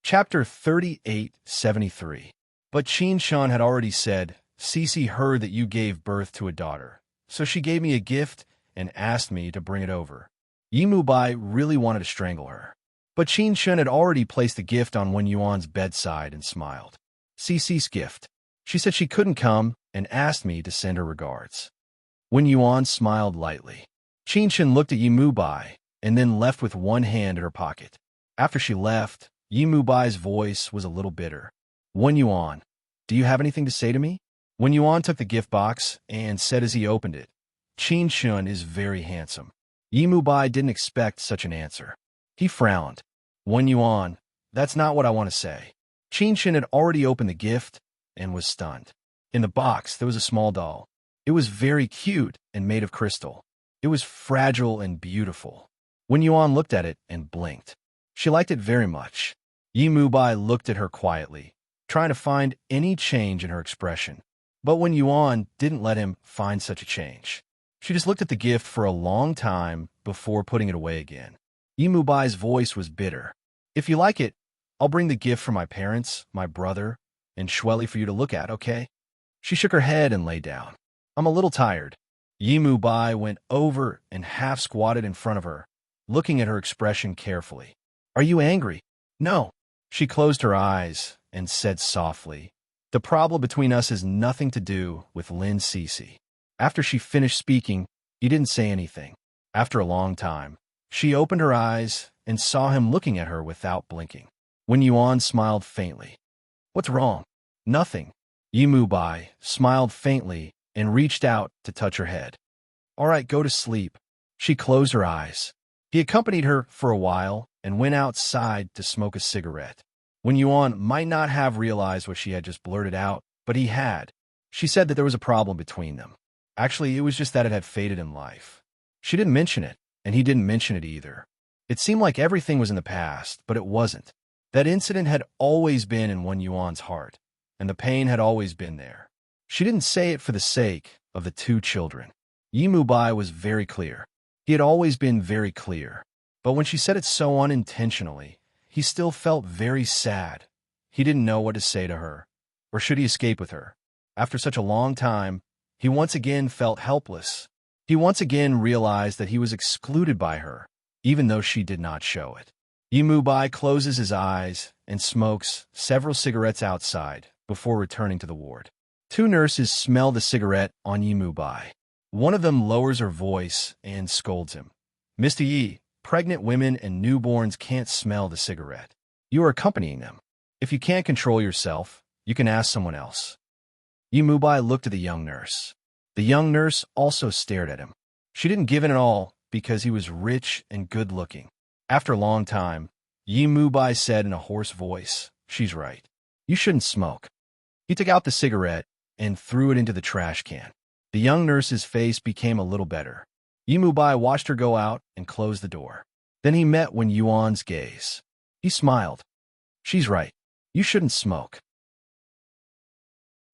Chapter 3873. But Qin Shan had already said, Cece heard that you gave birth to a daughter, so she gave me a gift and asked me to bring it over. Yi Mubai really wanted to strangle her. But Qin Shan had already placed the gift on Wen Yuan's bedside and smiled. Cece's gift. She said she couldn't come and asked me to send her regards. Wen Yuan smiled lightly. Qin Shan looked at Yi Mubai and then left with one hand in her pocket. After she left, Yi Mubai's voice was a little bitter. Wen Yuan, do you have anything to say to me? Wen Yuan took the gift box and said as he opened it, Qin Shan is very handsome. Yi Mubai didn't expect such an answer. He frowned. Wen Yuan, that's not what I want to say. Qin Shan had already opened the gift and was stunned. In the box, there was a small doll. It was very cute and made of crystal. It was fragile and beautiful. Wen Yuan looked at it and blinked. She liked it very much. Yi Mubai looked at her quietly, trying to find any change in her expression. But Wen Yuan didn't let him find such a change. She just looked at the gift for a long time before putting it away again. Yi Mubai's voice was bitter. If you like it, I'll bring the gift for my parents, my brother, and Shueli for you to look at, okay? She shook her head and lay down. I'm a little tired. Yi Mubai went over and half squatted in front of her, looking at her expression carefully. Are you angry? No. She closed her eyes and said softly, the problem between us has nothing to do with Lin Cece. After she finished speaking, he didn't say anything. After a long time, she opened her eyes and saw him looking at her without blinking. Wen Yuan smiled faintly. What's wrong? Nothing. Yi Mubai smiled faintly and reached out to touch her head. All right, go to sleep. She closed her eyes. He accompanied her for a while and went outside to smoke a cigarette. Wen Yuan might not have realized what she had just blurted out, but he had. She said that there was a problem between them. Actually, it was just that it had faded in life. She didn't mention it, and he didn't mention it either. It seemed like everything was in the past, but it wasn't. That incident had always been in Wen Yuan's heart, and the pain had always been there. She didn't say it for the sake of the two children. Yi Mubai was very clear. He had always been very clear. But when she said it so unintentionally, he still felt very sad. He didn't know what to say to her, or should he escape with her. After such a long time, he once again felt helpless. He once again realized that he was excluded by her, even though she did not show it. Yi Mubai closes his eyes and smokes several cigarettes outside before returning to the ward. Two nurses smell the cigarette on Yi Mubai. One of them lowers her voice and scolds him. Mr. Yi, pregnant women and newborns can't smell the cigarette. You are accompanying them. If you can't control yourself, you can ask someone else. Yi Mubai looked at the young nurse. The young nurse also stared at him. She didn't give in at all because he was rich and good-looking. After a long time, Yi Mubai said in a hoarse voice, She's right. You shouldn't smoke. He took out the cigarette and threw it into the trash can. The young nurse's face became a little better. Yi Mubai watched her go out and close the door. Then he met Wen Yuan's gaze. He smiled. She's right. You shouldn't smoke.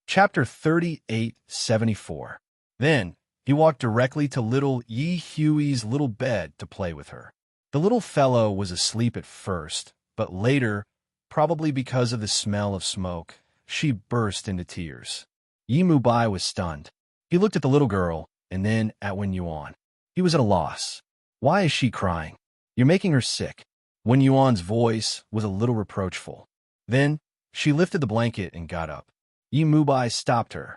Chapter 3874. Then, he walked directly to little Yi Hui's little bed to play with her. The little fellow was asleep at first, but later, probably because of the smell of smoke, she burst into tears. Yi Mubai was stunned. He looked at the little girl and then at Wen Yuan. He was at a loss. Why is she crying? You're making her sick. Wen Yuan's voice was a little reproachful. Then, she lifted the blanket and got up. Yi Mubai stopped her.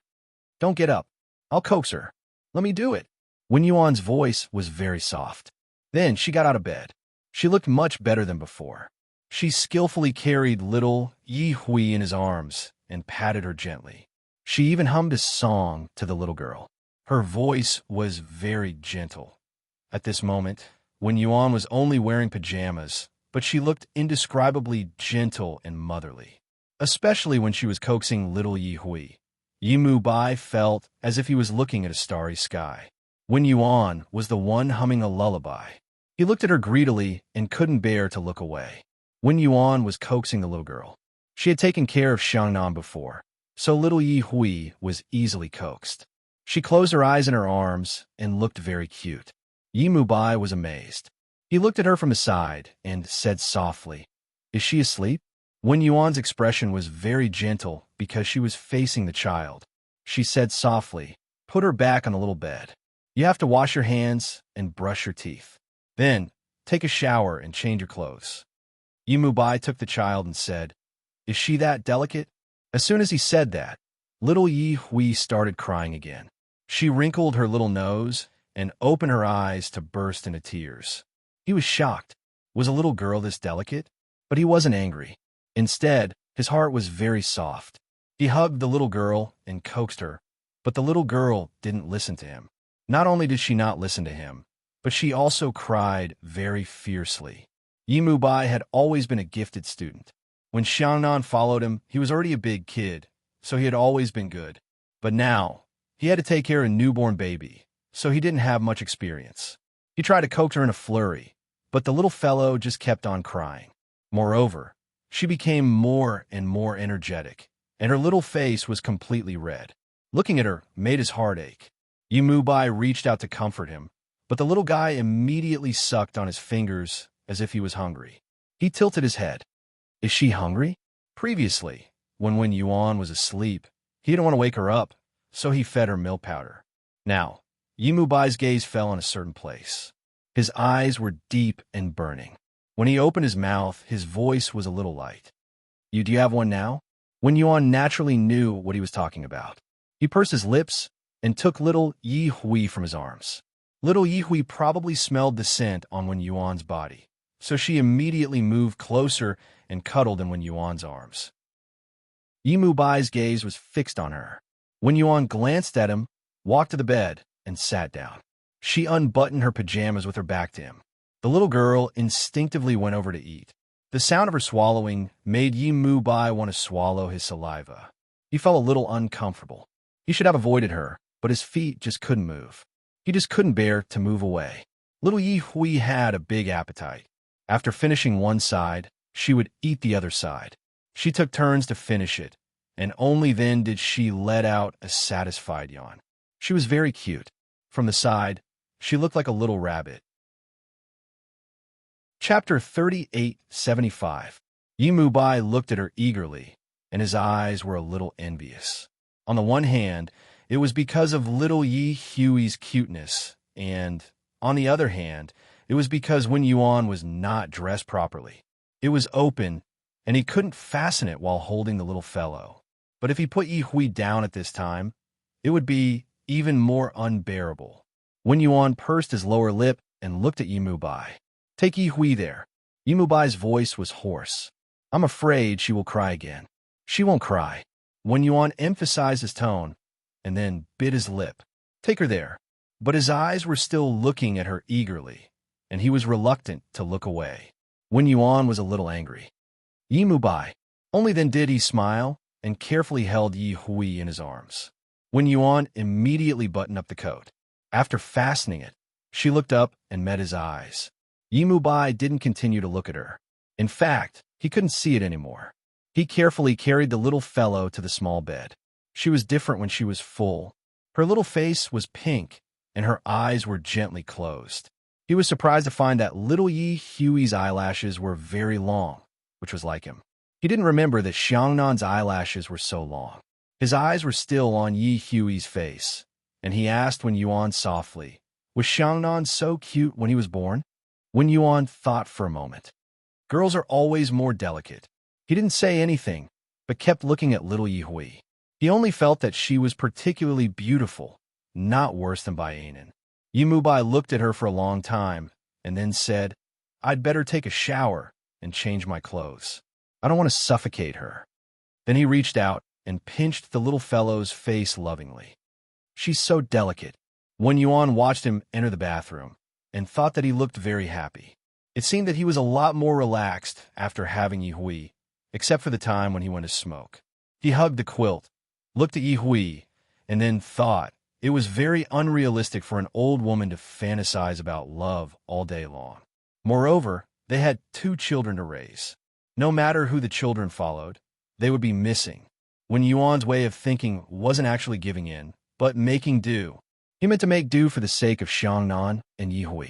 Don't get up. I'll coax her. Let me do it. Wen Yuan's voice was very soft. Then she got out of bed. She looked much better than before. She skillfully carried little Yi Hui in his arms and patted her gently. She even hummed a song to the little girl. Her voice was very gentle. At this moment, Wen Yuan was only wearing pajamas, but she looked indescribably gentle and motherly, especially when she was coaxing little Yi Hui. Yi Mubai felt as if he was looking at a starry sky. Wen Yuan was the one humming a lullaby. He looked at her greedily and couldn't bear to look away. Wen Yuan was coaxing the little girl. She had taken care of Xiangnan before, so little Yi Hui was easily coaxed. She closed her eyes in her arms and looked very cute. Yi Mubai was amazed. He looked at her from the side and said softly, Is she asleep? Wen Yuan's expression was very gentle because she was facing the child. She said softly, "Put her back on the little bed. You have to wash your hands and brush your teeth. Then, take a shower and change your clothes." Yi Bai took the child and said, "Is she that delicate?" As soon as he said that, little Yi Hui started crying again. She wrinkled her little nose and opened her eyes to burst into tears. He was shocked. Was a little girl this delicate? But he wasn't angry. Instead, his heart was very soft. He hugged the little girl and coaxed her, but the little girl didn't listen to him. Not only did she not listen to him, but she also cried very fiercely. Yi Bai had always been a gifted student. When Xiangnan followed him, he was already a big kid, so he had always been good. But now, he had to take care of a newborn baby, so he didn't have much experience. He tried to coax her in a flurry, but the little fellow just kept on crying. Moreover, she became more and more energetic, and her little face was completely red. Looking at her made his heart ache. Yi Bai reached out to comfort him, but the little guy immediately sucked on his fingers as if he was hungry. He tilted his head. Is she hungry? Previously, when Wen Yuan was asleep, he didn't want to wake her up, so he fed her milk powder. Now, Yi Bai's gaze fell on a certain place. His eyes were deep and burning. When he opened his mouth, his voice was a little light. Do you have one now? Wen Yuan naturally knew what he was talking about. He pursed his lips and took little Yi Hui from his arms. Little Yi Hui probably smelled the scent on Wen Yuan's body, so she immediately moved closer and cuddled in Wen Yuan's arms. Yi Bai's gaze was fixed on her. Wen Yuan glanced at him, walked to the bed, and sat down. She unbuttoned her pajamas with her back to him. The little girl instinctively went over to eat. The sound of her swallowing made Yi Bai want to swallow his saliva. He felt a little uncomfortable. He should have avoided her, but his feet just couldn't move. He just couldn't bear to move away. Little Yi Hui had a big appetite. After finishing one side, she would eat the other side. She took turns to finish it, and only then did she let out a satisfied yawn. She was very cute. From the side, she looked like a little rabbit. Chapter 3875. Yi Bai looked at her eagerly, and his eyes were a little envious. On the one hand, it was because of little Yi Hui's cuteness, and, on the other hand, it was because Wen Yuan was not dressed properly. It was open, and he couldn't fasten it while holding the little fellow. But if he put Yi Hui down at this time, it would be even more unbearable. Wen Yuan pursed his lower lip and looked at Yi Bai. Take Yi Hui there. Yi Bai's voice was hoarse. I'm afraid she will cry again. She won't cry. Wen Yuan emphasized his tone, and then bit his lip. Take her there. But his eyes were still looking at her eagerly, and he was reluctant to look away. Wen Yuan was a little angry. Yi Bai. Only then did he smile and carefully held Yi Hui in his arms. Wen Yuan immediately buttoned up the coat. After fastening it, she looked up and met his eyes. Yi Bai didn't continue to look at her. In fact, he couldn't see it anymore. He carefully carried the little fellow to the small bed. She was different when she was full. Her little face was pink, and her eyes were gently closed. He was surprised to find that little Yi Hui's eyelashes were very long, which was like him. He didn't remember that Xiangnan's eyelashes were so long. His eyes were still on Yi Hui's face, and he asked Wen Yuan softly, was Xiangnan so cute when he was born? Wen Yuan thought for a moment. Girls are always more delicate. He didn't say anything, but kept looking at little Yi Hui. He only felt that she was particularly beautiful, not worse than Baianan. Yi Bai looked at her for a long time, and then said, I'd better take a shower and change my clothes. I don't want to suffocate her. Then he reached out and pinched the little fellow's face lovingly. She's so delicate. Wen Yuan watched him enter the bathroom and thought that he looked very happy. It seemed that he was a lot more relaxed after having Yi Hui, except for the time when he went to smoke. He hugged the quilt, looked at Yi Hui, and then thought it was very unrealistic for an old woman to fantasize about love all day long. Moreover, they had 2 children to raise. No matter who the children followed, they would be missing. When Yuan's way of thinking wasn't actually giving in, but making do. He meant to make do for the sake of Xiangnan and Yi Hui.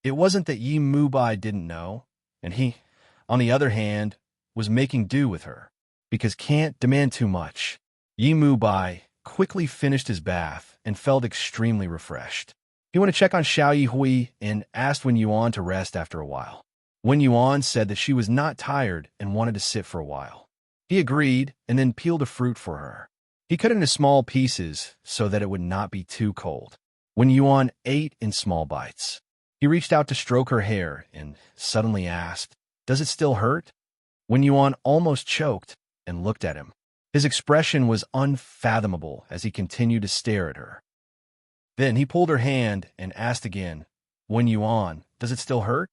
It wasn't that Yi Bai didn't know, and he, on the other hand, was making do with her, because can't demand too much. Yi Bai quickly finished his bath and felt extremely refreshed. He went to check on Xiao Yihui and asked Wen Yuan to rest after a while. Wen Yuan said that she was not tired and wanted to sit for a while. He agreed and then peeled a fruit for her. He cut it into small pieces so that it would not be too cold. Wen Yuan ate in small bites. He reached out to stroke her hair and suddenly asked, "Does it still hurt?" Wen Yuan almost choked and looked at him. His expression was unfathomable as he continued to stare at her. Then he pulled her hand and asked again, "Wen Yuan, does it still hurt?"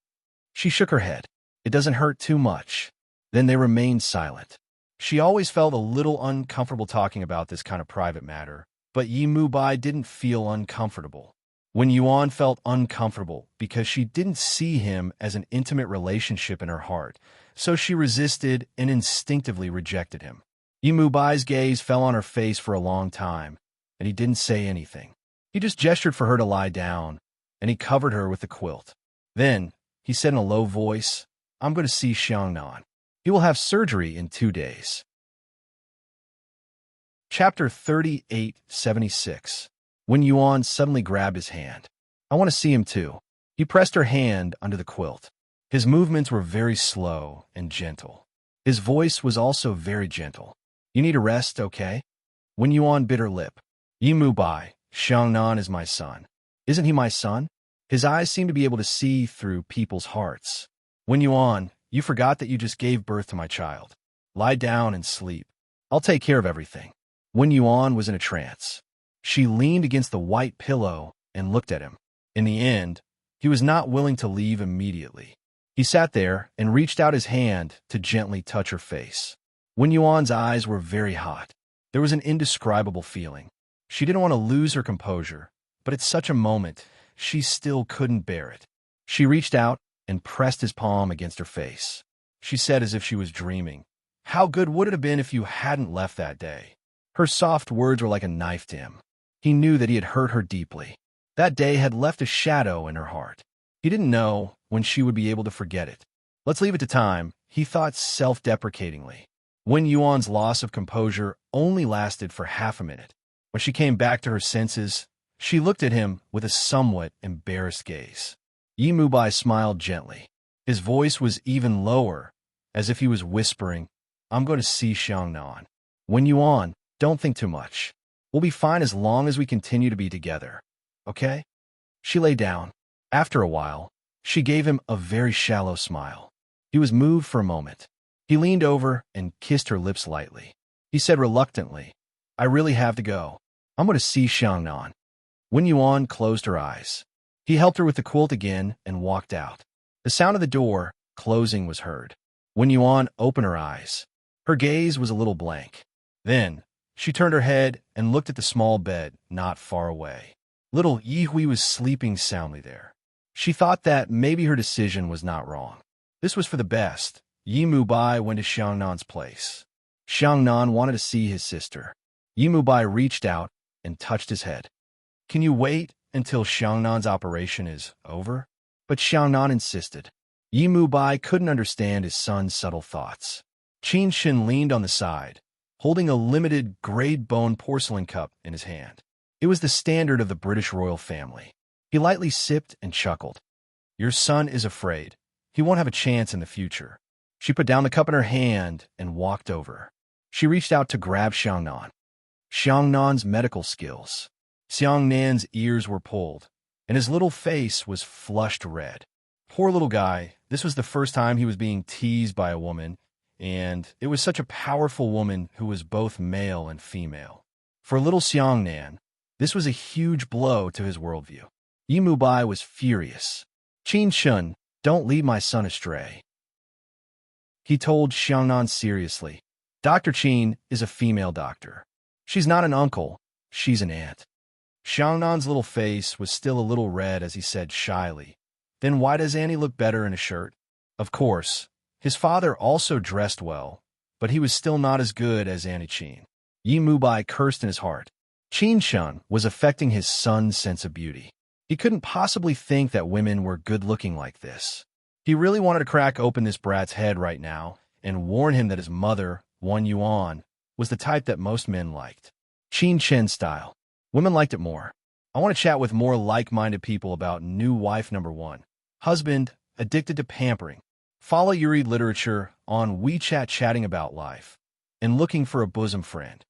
She shook her head. "It doesn't hurt too much." Then they remained silent. She always felt a little uncomfortable talking about this kind of private matter, but Yi Bai didn't feel uncomfortable. Wen Yuan felt uncomfortable because she didn't see him as an intimate relationship in her heart, so she resisted and instinctively rejected him. Yi Bai's gaze fell on her face for a long time, and he didn't say anything. He just gestured for her to lie down, and he covered her with the quilt. Then, he said in a low voice, "I'm going to see Xiangnan. He will have surgery in 2 days." Chapter 3876. Wen Yuan suddenly grabbed his hand. "I want to see him too." He pressed her hand under the quilt. His movements were very slow and gentle. His voice was also very gentle. "You need a rest, okay?" Wen Yuan bit her lip. "Yi Bai, Xiangnan is my son. Isn't he my son?" His eyes seemed to be able to see through people's hearts. "Wen Yuan, you forgot that you just gave birth to my child. Lie down and sleep. I'll take care of everything." Wen Yuan was in a trance. She leaned against the white pillow and looked at him. In the end, he was not willing to leave immediately. He sat there and reached out his hand to gently touch her face. Wen Yuan's eyes were very hot. There was an indescribable feeling. She didn't want to lose her composure, but at such a moment, she still couldn't bear it. She reached out and pressed his palm against her face. She said as if she was dreaming, "How good would it have been if you hadn't left that day?" Her soft words were like a knife to him. He knew that he had hurt her deeply. That day had left a shadow in her heart. He didn't know when she would be able to forget it. Let's leave it to time, he thought self-deprecatingly. Wen Yuan's loss of composure only lasted for half a minute. When she came back to her senses, she looked at him with a somewhat embarrassed gaze. Yi Bai smiled gently. His voice was even lower, as if he was whispering, "I'm going to see Xiangnan. Wen Yuan, don't think too much. We'll be fine as long as we continue to be together. Okay?" She lay down. After a while, she gave him a very shallow smile. He was moved for a moment. He leaned over and kissed her lips lightly. He said reluctantly, "I really have to go. I'm going to see Xiangnan." Wen Yuan closed her eyes. He helped her with the quilt again and walked out. The sound of the door closing was heard. Wen Yuan opened her eyes. Her gaze was a little blank. Then, she turned her head and looked at the small bed not far away. Little Yihui was sleeping soundly there. She thought that maybe her decision was not wrong. This was for the best. Yi Bai went to Xiangnan's place. Xiangnan wanted to see his sister. Yi Bai reached out and touched his head. "Can you wait until Xiangnan's operation is over?" But Xiangnan insisted. Yi Bai couldn't understand his son's subtle thoughts. Qin Shin leaned on the side, holding a limited grade bone porcelain cup in his hand. It was the standard of the British royal family. He lightly sipped and chuckled. "Your son is afraid. He won't have a chance in the future." She put down the cup in her hand and walked over. She reached out to grab Xiangnan. Xiangnan's medical skills. Xiangnan's ears were pulled, and his little face was flushed red. Poor little guy, this was the first time he was being teased by a woman, and it was such a powerful woman who was both male and female. For little Xiangnan, this was a huge blow to his worldview. Yi Bai was furious. "Qin Shun, don't lead my son astray," he told Xiangnan seriously. "Dr. Qin is a female doctor. She's not an uncle, she's an aunt." Xiangnan's little face was still a little red as he said shyly, "Then why does Annie look better in a shirt?" Of course, his father also dressed well, but he was still not as good as Annie Qin. Yi Bai cursed in his heart. Qin Shun was affecting his son's sense of beauty. He couldn't possibly think that women were good-looking like this. He really wanted to crack open this brat's head right now and warn him that his mother, Wan Yuan, was the type that most men liked. Qin Chen style. Women liked it more. I want to chat with more like-minded people about new wife number 1. Husband, addicted to pampering. Follow you read literature on WeChat chatting about life and looking for a bosom friend.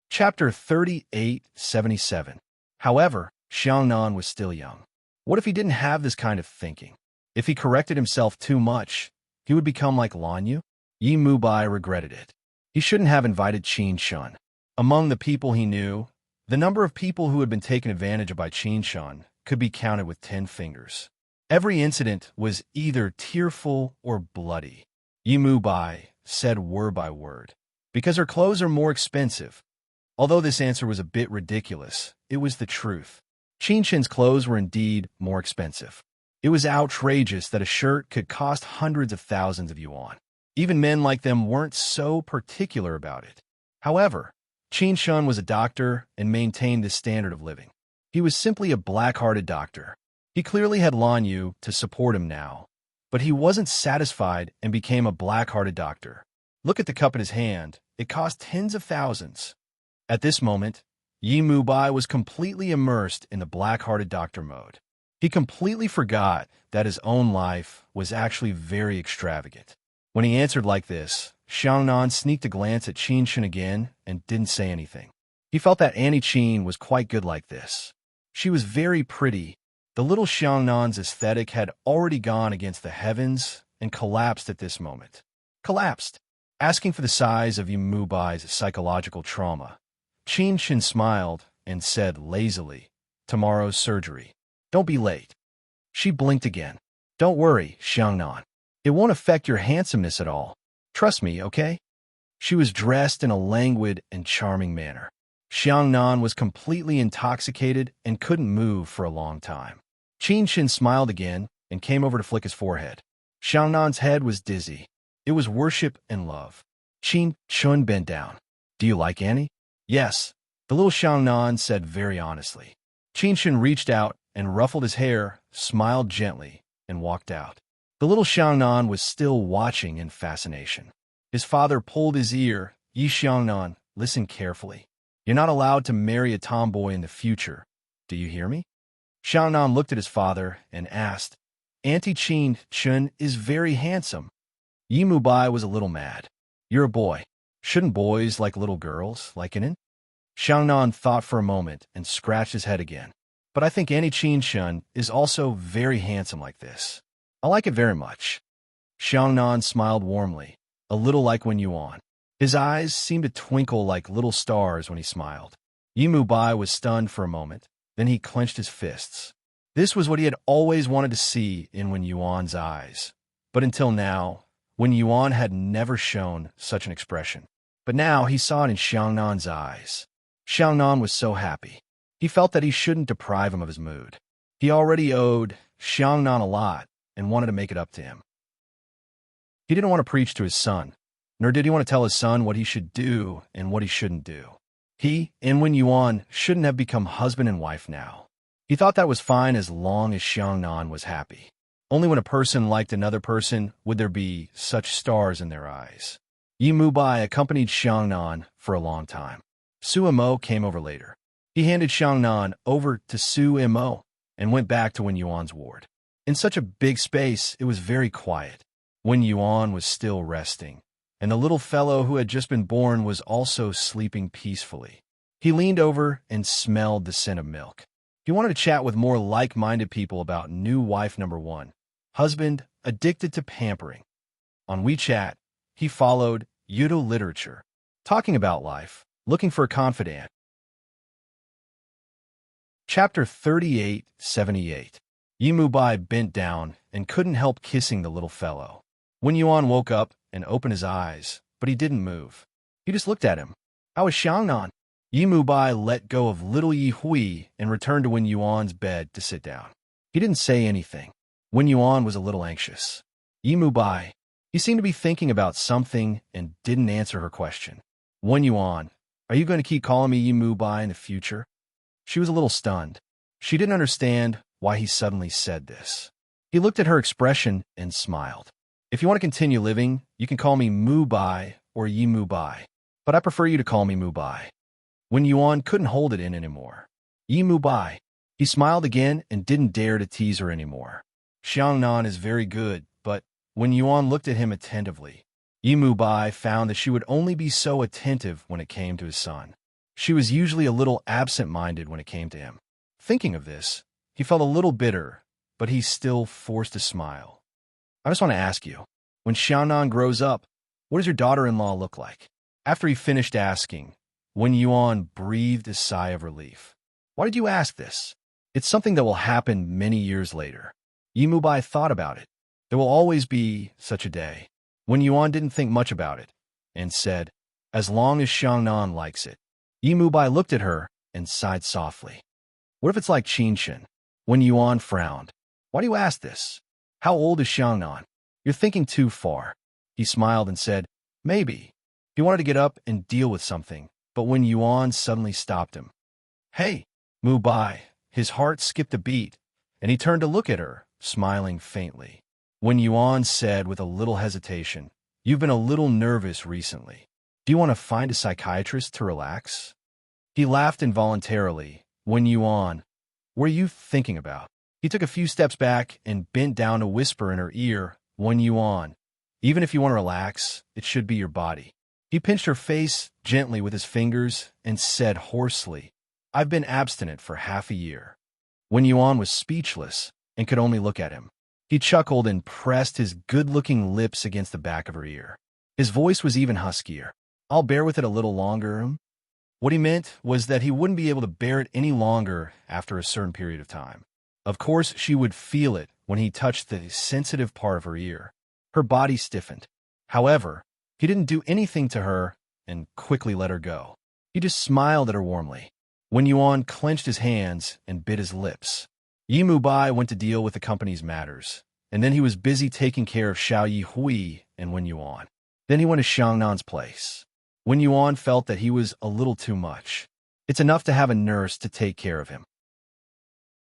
Chapter 3877. However, Xiangnan was still young. What if he didn't have this kind of thinking? If he corrected himself too much, he would become like Lan Yu? Yi Mubai regretted it. He shouldn't have invited Qin Shun. Among the people he knew, the number of people who had been taken advantage of by Qin Shun could be counted with 10 fingers. Every incident was either tearful or bloody. Yi Mubai said word by word, because her clothes are more expensive. Although this answer was a bit ridiculous, it was the truth. Qin Shin's clothes were indeed more expensive. It was outrageous that a shirt could cost hundreds of thousands of yuan. Even men like them weren't so particular about it. However, Qin Shun was a doctor and maintained this standard of living. He was simply a black-hearted doctor. He clearly had Lan Yu to support him now, but he wasn't satisfied and became a black-hearted doctor. Look at the cup in his hand. It cost tens of thousands. At this moment, Yi Mubai was completely immersed in the black-hearted doctor mode. He completely forgot that his own life was actually very extravagant. When he answered like this, Xiangnan sneaked a glance at Qin Shin again and didn't say anything. He felt that Annie Qin was quite good like this. She was very pretty. The little Xiangnan's aesthetic had already gone against the heavens and collapsed at this moment. Collapsed. Asking for the size of Yi Mubai's psychological trauma, Qin Shin smiled and said lazily, "Tomorrow's surgery. Don't be late." She blinked again. "Don't worry, Xiangnan. It won't affect your handsomeness at all. Trust me, okay?" She was dressed in a languid and charming manner. Xiangnan was completely intoxicated and couldn't move for a long time. Qin Shin smiled again and came over to flick his forehead. Xiangnan's head was dizzy. It was worship and love. Qin Chun bent down. "Do you like Annie?" "Yes," the little Xiangnan said very honestly. Qin Shin reached out and ruffled his hair, smiled gently, and walked out. The little Xiangnan was still watching in fascination. His father pulled his ear. "Yi Xiangnan, listen carefully. You're not allowed to marry a tomboy in the future. Do you hear me?" Xiangnan looked at his father and asked, "Auntie Qin Chun is very handsome." Yi Mubai was a little mad. "You're a boy. Shouldn't boys like little girls, like Inen?" Xiangnan thought for a moment and scratched his head again. "But I think Annie Qin Chun is also very handsome like this. I like it very much." Xiangnan smiled warmly, a little like Wen Yuan. His eyes seemed to twinkle like little stars when he smiled. Yi Mubai was stunned for a moment, then he clenched his fists. This was what he had always wanted to see in Wen Yuan's eyes. But until now, Wen Yuan had never shown such an expression. But now he saw it in Xiangnan's eyes. Xiangnan was so happy. He felt that he shouldn't deprive him of his mood. He already owed Xiangnan a lot and wanted to make it up to him. He didn't want to preach to his son, nor did he want to tell his son what he should do and what he shouldn't do. He and Wen Yuan shouldn't have become husband and wife now. He thought that was fine as long as Xiangnan was happy. Only when a person liked another person would there be such stars in their eyes. Yi Mubai accompanied Xiangnan for a long time. Su Mo came over later. He handed Xiangnan over to Su Mo and went back to Wen Yuan's ward. In such a big space, it was very quiet. Wen Yuan was still resting, and the little fellow who had just been born was also sleeping peacefully. He leaned over and smelled the scent of milk. He wanted to chat with more like-minded people about new wife number 1, husband addicted to pampering. On WeChat, he followed Yudo literature, talking about life, looking for a confidant. Chapter 3878. Yi Mubai bent down and couldn't help kissing the little fellow. Wen Yuan woke up and opened his eyes, but he didn't move. He just looked at him. "How is Xiangnan?" Yi Mubai let go of little Yi Hui and returned to Wen Yuan's bed to sit down. He didn't say anything. Wen Yuan was a little anxious. Yi Mubai. He seemed to be thinking about something and didn't answer her question. "Wen Yuan, are you going to keep calling me Yi Mubai in the future?" She was a little stunned. She didn't understand why he suddenly said this. He looked at her expression and smiled. If you want to continue living, you can call me Mu Bai or Yi Mu Bai, but I prefer you to call me Mu Bai." When Yuan couldn't hold it in anymore. "Yi Mu Bai." He smiled again and didn't dare to tease her anymore. "Xiangnan is very good, but..." When Yuan looked at him attentively, Yi Mu Bai found that she would only be so attentive when it came to his son. She was usually a little absent-minded when it came to him. Thinking of this, he felt a little bitter, but he still forced a smile. "I just want to ask you, when Xiangnan grows up, what does your daughter-in-law look like?" After he finished asking, Wen Yuan breathed a sigh of relief. "Why did you ask this? It's something that will happen many years later." Yi Mu Bai thought about it. There will always be such a day. Wen Yuan didn't think much about it, and said, "As long as Xiangnan likes it." Yi Mu Bai looked at her and sighed softly. "What if it's like Qinshan?" Wen Yuan frowned. "Why do you ask this? How old is Xiangnan? You're thinking too far." He smiled and said, "Maybe." He wanted to get up and deal with something, but when Yuan suddenly stopped him. "Hey, Mu Bai." His heart skipped a beat, and he turned to look at her, smiling faintly. When Yuan said with a little hesitation, "You've been a little nervous recently. Do you want to find a psychiatrist to relax?" He laughed involuntarily. When Yuan, "What are you thinking about?" He took a few steps back and bent down to whisper in her ear, "When Yuan, even if you want to relax, it should be your body." He pinched her face gently with his fingers and said hoarsely, "I've been abstinent for half a year." When Yuan was speechless and could only look at him, he chuckled and pressed his good-looking lips against the back of her ear. His voice was even huskier. "I'll bear with it a little longer." What he meant was that he wouldn't be able to bear it any longer after a certain period of time. Of course, she would feel it when he touched the sensitive part of her ear. Her body stiffened. However, he didn't do anything to her and quickly let her go. He just smiled at her warmly. When Yuan clenched his hands and bit his lips. Yi Mu Bai went to deal with the company's matters, and then he was busy taking care of Xiao Yi Hui and Wen Yuan. Then he went to Xiangnan's place. Wen Yuan felt that he was a little too much. It's enough to have a nurse to take care of him.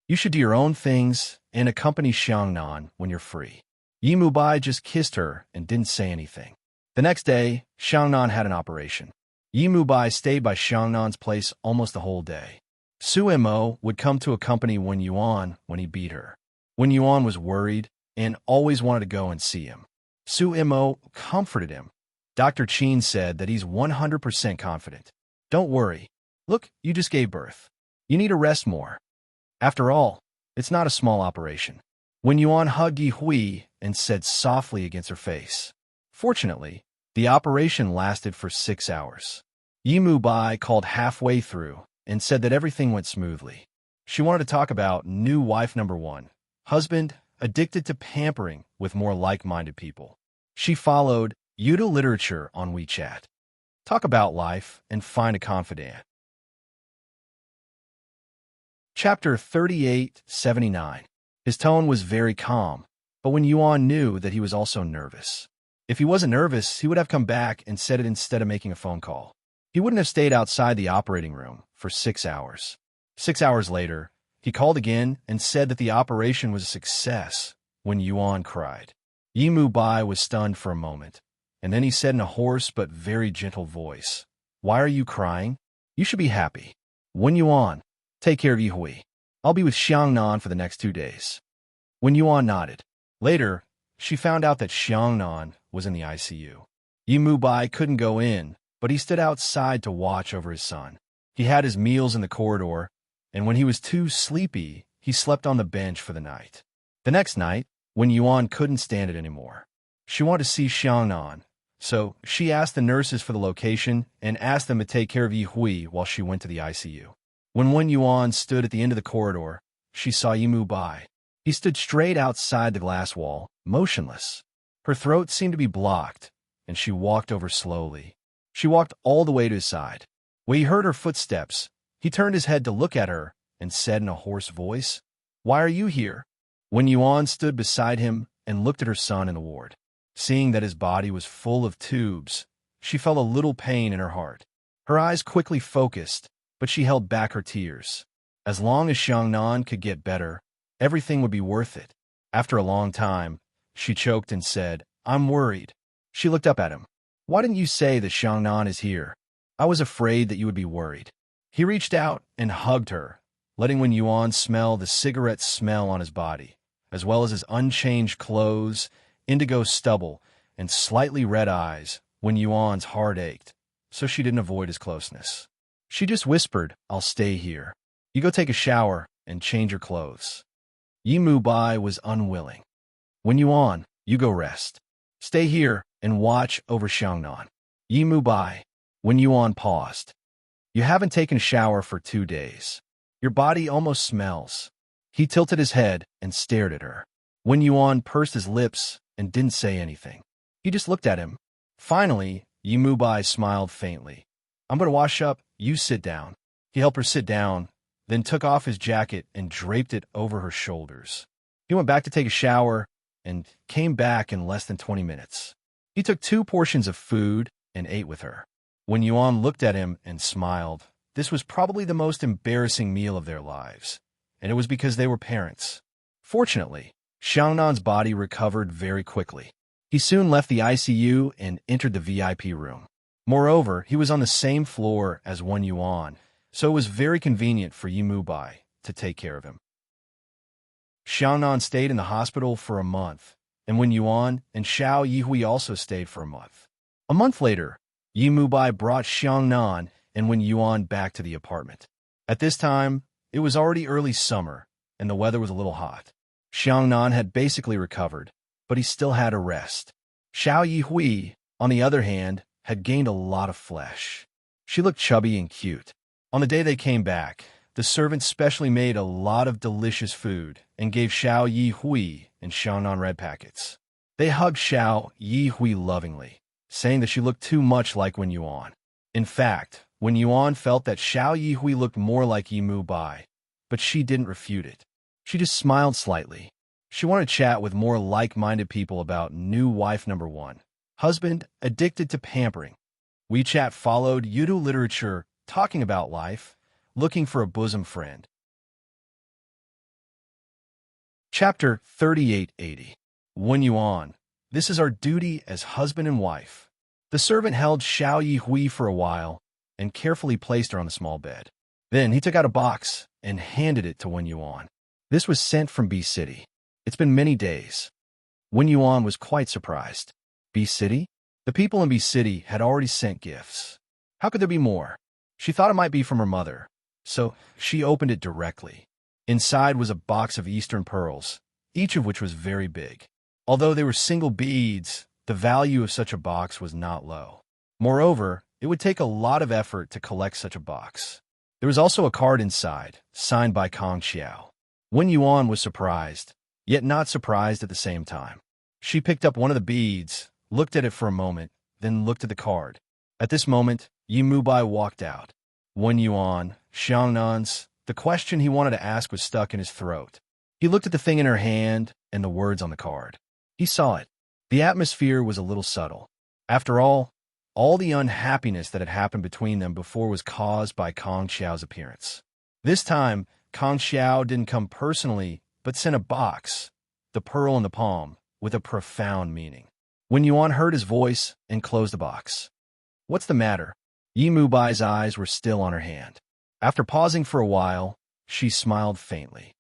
You should do your own things and accompany Xiangnan when you're free. Yi Mu Bai just kissed her and didn't say anything. The next day, Xiangnan had an operation. Yi Mu Bai stayed by Xiangnan's place almost the whole day. Su Mo would come to accompany Wen Yuan when he beat her. Wen Yuan was worried and always wanted to go and see him. Su Mo comforted him. Dr. Qin said that he's 100% confident. "Don't worry. Look, you just gave birth. You need to rest more. After all, it's not a small operation." Wen Yuan hugged Yi Hui and said softly against her face. Fortunately, the operation lasted for 6 hours. Yi Mu Bai called halfway through and said that everything went smoothly. She wanted to talk about new wife number 1, husband addicted to pampering with more like-minded people. She followed Yuda literature on WeChat. Talk about life and find a confidant. Chapter 3879. His tone was very calm, but when Yuan knew that he was also nervous. If he wasn't nervous, he would have come back and said it instead of making a phone call. He wouldn't have stayed outside the operating room for 6 hours. 6 hours later, he called again and said that the operation was a success when Yuan cried. Yi Mu Bai was stunned for a moment, and then he said in a hoarse but very gentle voice, "Why are you crying? You should be happy. Wen Yuan, take care of Yi Hui. I'll be with Xiangnan for the next 2 days." When Yuan nodded. Later, she found out that Xiangnan was in the ICU. Yi Mu Bai couldn't go in, but he stood outside to watch over his son. He had his meals in the corridor, and when he was too sleepy, he slept on the bench for the night. The next night, when Yuan couldn't stand it anymore, she wanted to see Xiangnan, so she asked the nurses for the location and asked them to take care of Yi Hui while she went to the ICU. When Wen Yuan stood at the end of the corridor, she saw Yi Mu Bai. He stood straight outside the glass wall, motionless. Her throat seemed to be blocked, and she walked over slowly. She walked all the way to his side. When he heard her footsteps, he turned his head to look at her and said in a hoarse voice, "Why are you here?" When Yuan stood beside him and looked at her son in the ward, seeing that his body was full of tubes, she felt a little pain in her heart. Her eyes quickly focused, but she held back her tears. As long as Xiangnan could get better, everything would be worth it. After a long time, she choked and said, I'm worried. She looked up at him. Why didn't you say that Xiangnan is here? I was afraid that you would be worried. He reached out and hugged her, letting Wen Yuan smell the cigarette smell on his body, as well as his unchanged clothes, indigo stubble, and slightly red eyes. Wen Yuan's heart ached, so she didn't avoid his closeness. She just whispered, I'll stay here. You go take a shower and change your clothes. Yi Mubai was unwilling. Wen Yuan, you go rest. Stay here and watch over Xiangnan. Yi Mubai. Wen Yuan paused. You haven't taken a shower for 2 days. Your body almost smells. He tilted his head and stared at her. Wen Yuan pursed his lips and didn't say anything. He just looked at him. Finally, Yi Mubai smiled faintly. I'm going to wash up. You sit down. He helped her sit down, then took off his jacket and draped it over her shoulders. He went back to take a shower and came back in less than 20 minutes. He took 2 portions of food and ate with her. Wen Yuan looked at him and smiled. This was probably the most embarrassing meal of their lives, and it was because they were parents. Fortunately, Xiangnan's body recovered very quickly. He soon left the ICU and entered the VIP room. Moreover, he was on the same floor as Wen Yuan, so it was very convenient for Yi Mubai to take care of him. Xiangnan stayed in the hospital for a month, and Wen Yuan and Xiao Yihui also stayed for a month. A month later, Yi Mubai brought Xiangnan and Wen Yuan back to the apartment. At this time, it was already early summer, and the weather was a little hot. Xiangnan had basically recovered, but he still had a rest. Xiao Yihui, on the other hand, had gained a lot of flesh. She looked chubby and cute. On the day they came back, the servant specially made a lot of delicious food and gave Xiao Yihui and Xiangnan red packets. They hugged Xiao Yihui lovingly, saying that she looked too much like Wen Yuan. In fact, Wen Yuan felt that Xiao Yihui looked more like Yi Mubai, but she didn't refute it. She just smiled slightly. She wanted to chat with more like-minded people about new wife number 1. Husband addicted to pampering. WeChat followed Yudu literature, talking about life, looking for a bosom friend. Chapter 3880. Wen Yuan. This is our duty as husband and wife. The servant held Xiao Yihui for a while and carefully placed her on the small bed. Then he took out a box and handed it to Wen Yuan. This was sent from B City. It's been many days. Wen Yuan was quite surprised. B City? The people in B City had already sent gifts. How could there be more? She thought it might be from her mother, so she opened it directly. Inside was a box of Eastern pearls, each of which was very big. Although they were single beads, the value of such a box was not low. Moreover, it would take a lot of effort to collect such a box. There was also a card inside, signed by Kong Xiao. Wen Yuan was surprised, yet not surprised at the same time. She picked up one of the beads, looked at it for a moment, then looked at the card. At this moment, Yi Mubai walked out. Wen Yuan, Xiangnan's, the question he wanted to ask was stuck in his throat. He looked at the thing in her hand and the words on the card. He saw it. The atmosphere was a little subtle. After all the unhappiness that had happened between them before was caused by Kong Xiao's appearance. This time, Kong Xiao didn't come personally, but sent a box, the pearl in the palm, with a profound meaning. Wen Yuan heard his voice and closed the box. What's the matter? Yi Mubai's eyes were still on her hand. After pausing for a while, she smiled faintly.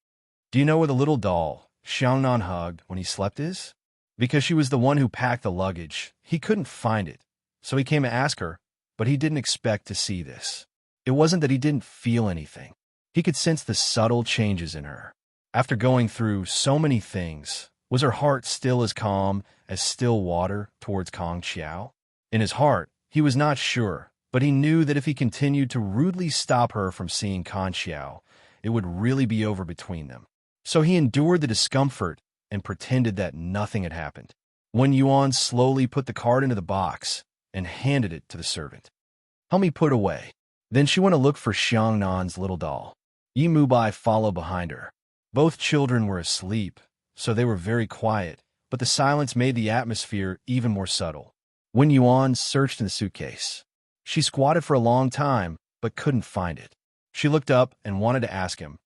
Do you know where the little doll Xiangnan hugged when he slept is? Because she was the one who packed the luggage, he couldn't find it, so he came to ask her, but he didn't expect to see this. It wasn't that he didn't feel anything. He could sense the subtle changes in her. After going through so many things, was her heart still as calm as still water towards Kong Xiao? In his heart, he was not sure, but he knew that if he continued to rudely stop her from seeing Kong Xiao, it would really be over between them. So he endured the discomfort and pretended that nothing had happened. Wen Yuan slowly put the card into the box and handed it to the servant. Help me put away. Then she went to look for Xiangnan's little doll. Yi Mubai followed behind her. Both children were asleep, so they were very quiet, but the silence made the atmosphere even more subtle. Wen Yuan searched in the suitcase. She squatted for a long time, but couldn't find it. She looked up and wanted to ask him,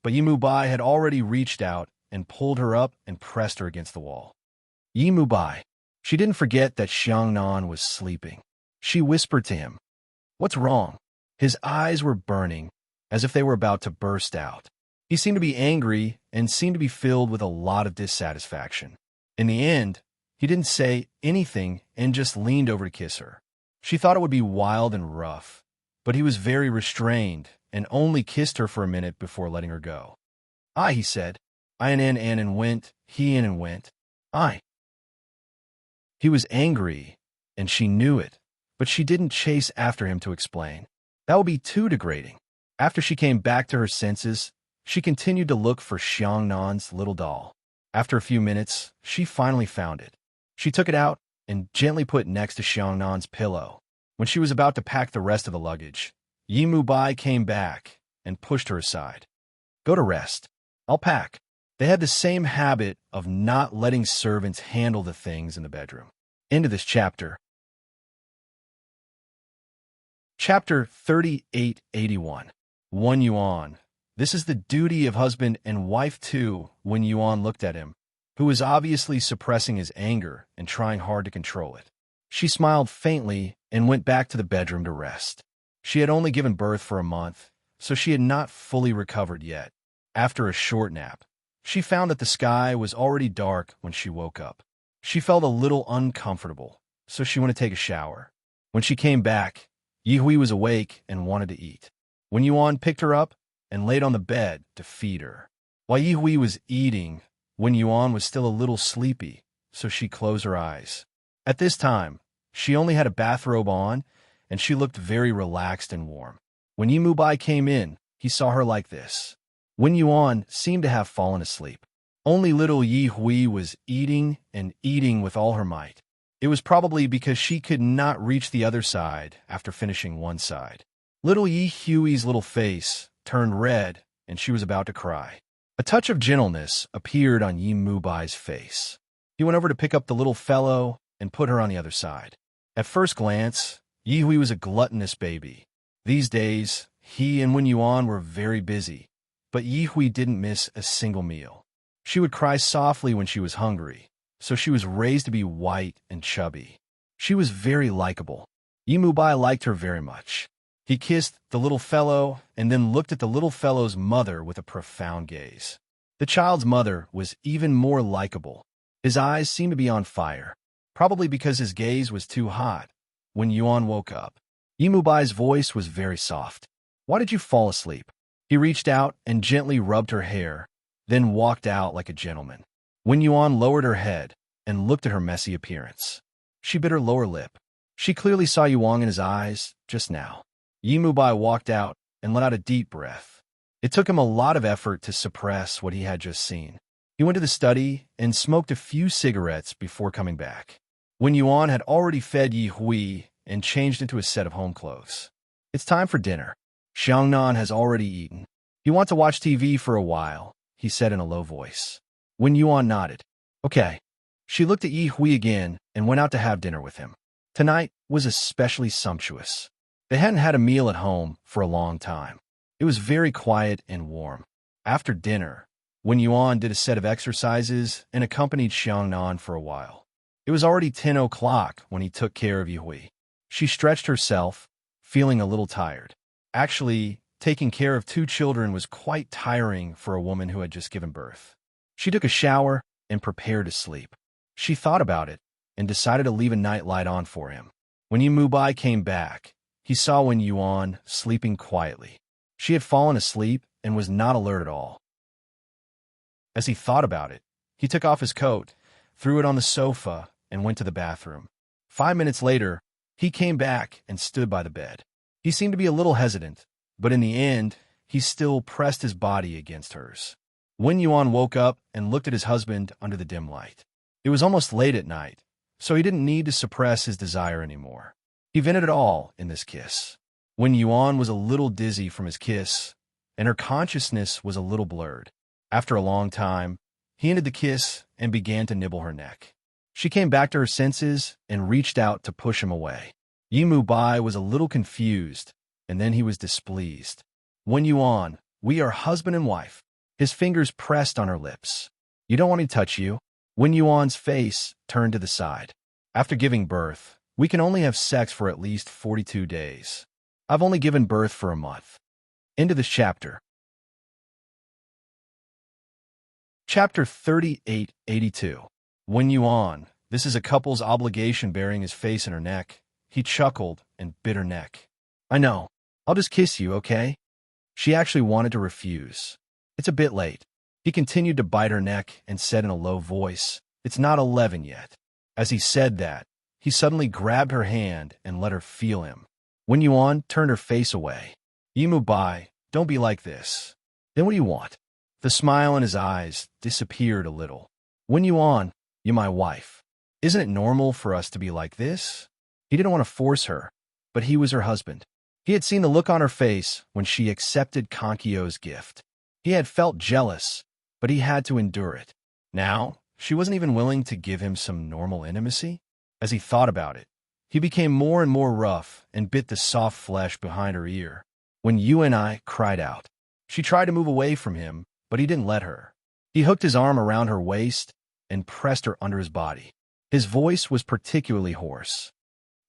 but Yi Mubai had already reached out and pulled her up and pressed her against the wall. Yi Mubai. She didn't forget that Xiangnan was sleeping. She whispered to him, "What's wrong?" His eyes were burning, as if they were about to burst out. He seemed to be angry and seemed to be filled with a lot of dissatisfaction. In the end, he didn't say anything and just leaned over to kiss her. She thought it would be wild and rough, but he was very restrained and only kissed her for a minute before letting her go. "I," he said. "I and went, he in and went. I." He was angry, and she knew it, but she didn't chase after him to explain. That would be too degrading. After she came back to her senses, she continued to look for Xiangnan's little doll. After a few minutes, she finally found it. She took it out and gently put it next to Xiangnan's pillow. When she was about to pack the rest of the luggage, Yi Mubai came back and pushed her aside. "Go to rest. I'll pack." They had the same habit of not letting servants handle the things in the bedroom. End of this chapter. Chapter 3881. Wen Yuan. This is the duty of husband and wife too. Wen Yuan looked at him, who was obviously suppressing his anger and trying hard to control it. She smiled faintly and went back to the bedroom to rest. She had only given birth for a month, so she had not fully recovered yet. After a short nap, she found that the sky was already dark when she woke up. She felt a little uncomfortable, so she went to take a shower. When she came back, Yi Hui was awake and wanted to eat. Wen Yuan picked her up and laid on the bed to feed her. While Yi Hui was eating, Wen Yuan was still a little sleepy, so she closed her eyes. At this time, she only had a bathrobe on, and she looked very relaxed and warm. When Yi Mubai came in, he saw her like this. Wen Yuan seemed to have fallen asleep. Only little Yi Hui was eating and eating with all her might. It was probably because she could not reach the other side after finishing one side. Little Yi Hui's little face turned red, and she was about to cry. A touch of gentleness appeared on Yi Mubai's face. He went over to pick up the little fellow and put her on the other side. At first glance, Yi Hui was a gluttonous baby. These days, he and Wen Yuan were very busy, but Yi Hui didn't miss a single meal. She would cry softly when she was hungry, so she was raised to be white and chubby. She was very likable. Yi Mubai liked her very much. He kissed the little fellow and then looked at the little fellow's mother with a profound gaze. The child's mother was even more likable. His eyes seemed to be on fire, probably because his gaze was too hot. When Yuan woke up, Yi Mubai's voice was very soft. "Why did you fall asleep?" He reached out and gently rubbed her hair, then walked out like a gentleman. Wen Yuan lowered her head and looked at her messy appearance. She bit her lower lip. She clearly saw Yuan in his eyes just now. Yi Mubai walked out and let out a deep breath. It took him a lot of effort to suppress what he had just seen. He went to the study and smoked a few cigarettes before coming back. Wen Yuan had already fed Yi Hui and changed into a set of home clothes. "It's time for dinner. Xiangnan has already eaten. You want to watch TV for a while," he said in a low voice. Wen Yuan nodded. "Okay." She looked at Yi Hui again and went out to have dinner with him. Tonight was especially sumptuous. They hadn't had a meal at home for a long time. It was very quiet and warm. After dinner, Wen Yuan did a set of exercises and accompanied Xiangnan for a while. It was already 10 o'clock when he took care of Yi Hui. She stretched herself, feeling a little tired. Actually, taking care of 2 children was quite tiring for a woman who had just given birth. She took a shower and prepared to sleep. She thought about it and decided to leave a night light on for him. When Yi Mubai came back, he saw Wen Yuan sleeping quietly. She had fallen asleep and was not alert at all. As he thought about it, he took off his coat, threw it on the sofa, and went to the bathroom. 5 minutes later, he came back and stood by the bed. He seemed to be a little hesitant, but in the end, he still pressed his body against hers. Wen Yuan woke up and looked at his husband under the dim light. It was almost late at night, so he didn't need to suppress his desire anymore. He vented it all in this kiss. Wen Yuan was a little dizzy from his kiss, and her consciousness was a little blurred. After a long time, he ended the kiss and began to nibble her neck. She came back to her senses and reached out to push him away. Yi Mubai was a little confused, and then he was displeased. "Wen Yuan, we are husband and wife." His fingers pressed on her lips. "You don't want me to touch you?" Wen Yuan's face turned to the side. After giving birth, we can only have sex for at least 42 days. I've only given birth for a month. Into this chapter. Chapter 3882. When Yuan, this is a couple's obligation burying his face in her neck. He chuckled and bit her neck. I know. I'll just kiss you, okay? She actually wanted to refuse. It's a bit late. He continued to bite her neck and said in a low voice, It's not 11 yet. As he said that, he suddenly grabbed her hand and let her feel him. Wen Yuan turned her face away. Yimu Bai, don't be like this. Then what do you want? The smile in his eyes disappeared a little. Wen Yuan, you're my wife. Isn't it normal for us to be like this? He didn't want to force her, but he was her husband. He had seen the look on her face when she accepted Kankyo's gift. He had felt jealous, but he had to endure it. Now, she wasn't even willing to give him some normal intimacy. As he thought about it, he became more and more rough and bit the soft flesh behind her ear. When Uni cried out, she tried to move away from him, but he didn't let her. He hooked his arm around her waist and pressed her under his body. His voice was particularly hoarse.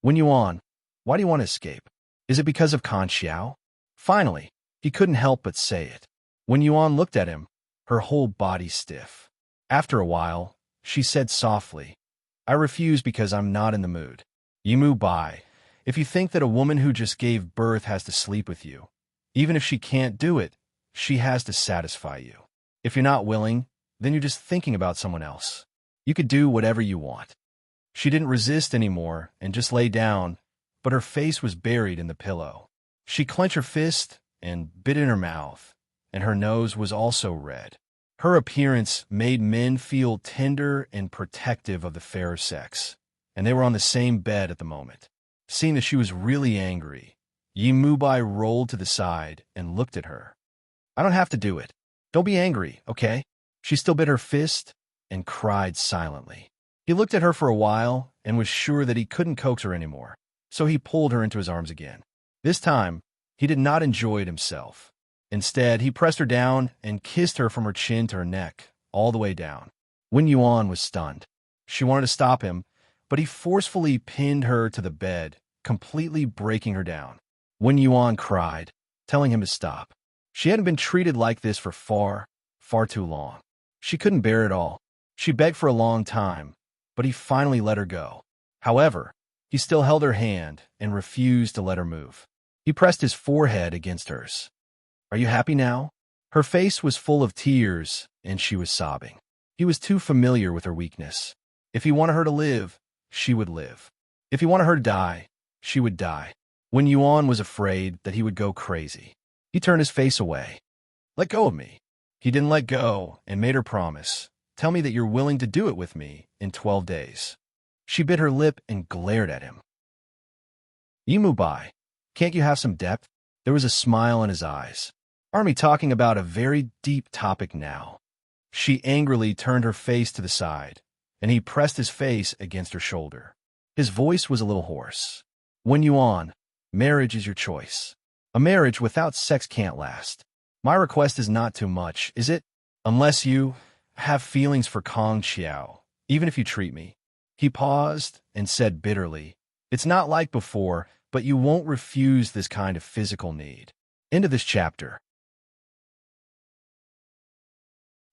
Wen Yuan, why do you want to escape? Is it because of Kan Xiao? Finally, he couldn't help but say it. Wen Yuan looked at him, her whole body stiff. After a while, she said softly, I refuse because I'm not in the mood. Yimu Bai, if you think that a woman who just gave birth has to sleep with you, even if she can't do it, she has to satisfy you. If you're not willing, then you're just thinking about someone else. You could do whatever you want. She didn't resist anymore and just lay down, but her face was buried in the pillow. She clenched her fist and bit in her mouth, and her nose was also red. Her appearance made men feel tender and protective of the fairer sex, and they were on the same bed at the moment. Seeing that she was really angry, Yimu Bai rolled to the side and looked at her. I don't have to do it. Don't be angry, okay? She still bit her fist and cried silently. He looked at her for a while and was sure that he couldn't coax her anymore, so he pulled her into his arms again. This time, he did not enjoy it himself. Instead, he pressed her down and kissed her from her chin to her neck, all the way down. Wen Yuan was stunned. She wanted to stop him, but he forcefully pinned her to the bed, completely breaking her down. Wen Yuan cried, telling him to stop. She hadn't been treated like this for far, far too long. She couldn't bear it all. She begged for a long time, but he finally let her go. However, he still held her hand and refused to let her move. He pressed his forehead against hers. Are you happy now? Her face was full of tears, and she was sobbing. He was too familiar with her weakness. If he wanted her to live, she would live. If he wanted her to die, she would die. Wen Yuan was afraid that he would go crazy. He turned his face away. Let go of me. He didn't let go and made her promise. Tell me that you're willing to do it with me in 12 days. She bit her lip and glared at him. Yimu Bai, can't you have some depth? There was a smile in his eyes. Aren't we talking about a very deep topic now? She angrily turned her face to the side, and he pressed his face against her shoulder. His voice was a little hoarse. Wen Yuan, marriage is your choice. A marriage without sex can't last. My request is not too much, is it? Unless you have feelings for Kang Xiao, even if you treat me. He paused and said bitterly, It's not like before, but you won't refuse this kind of physical need. End of this chapter.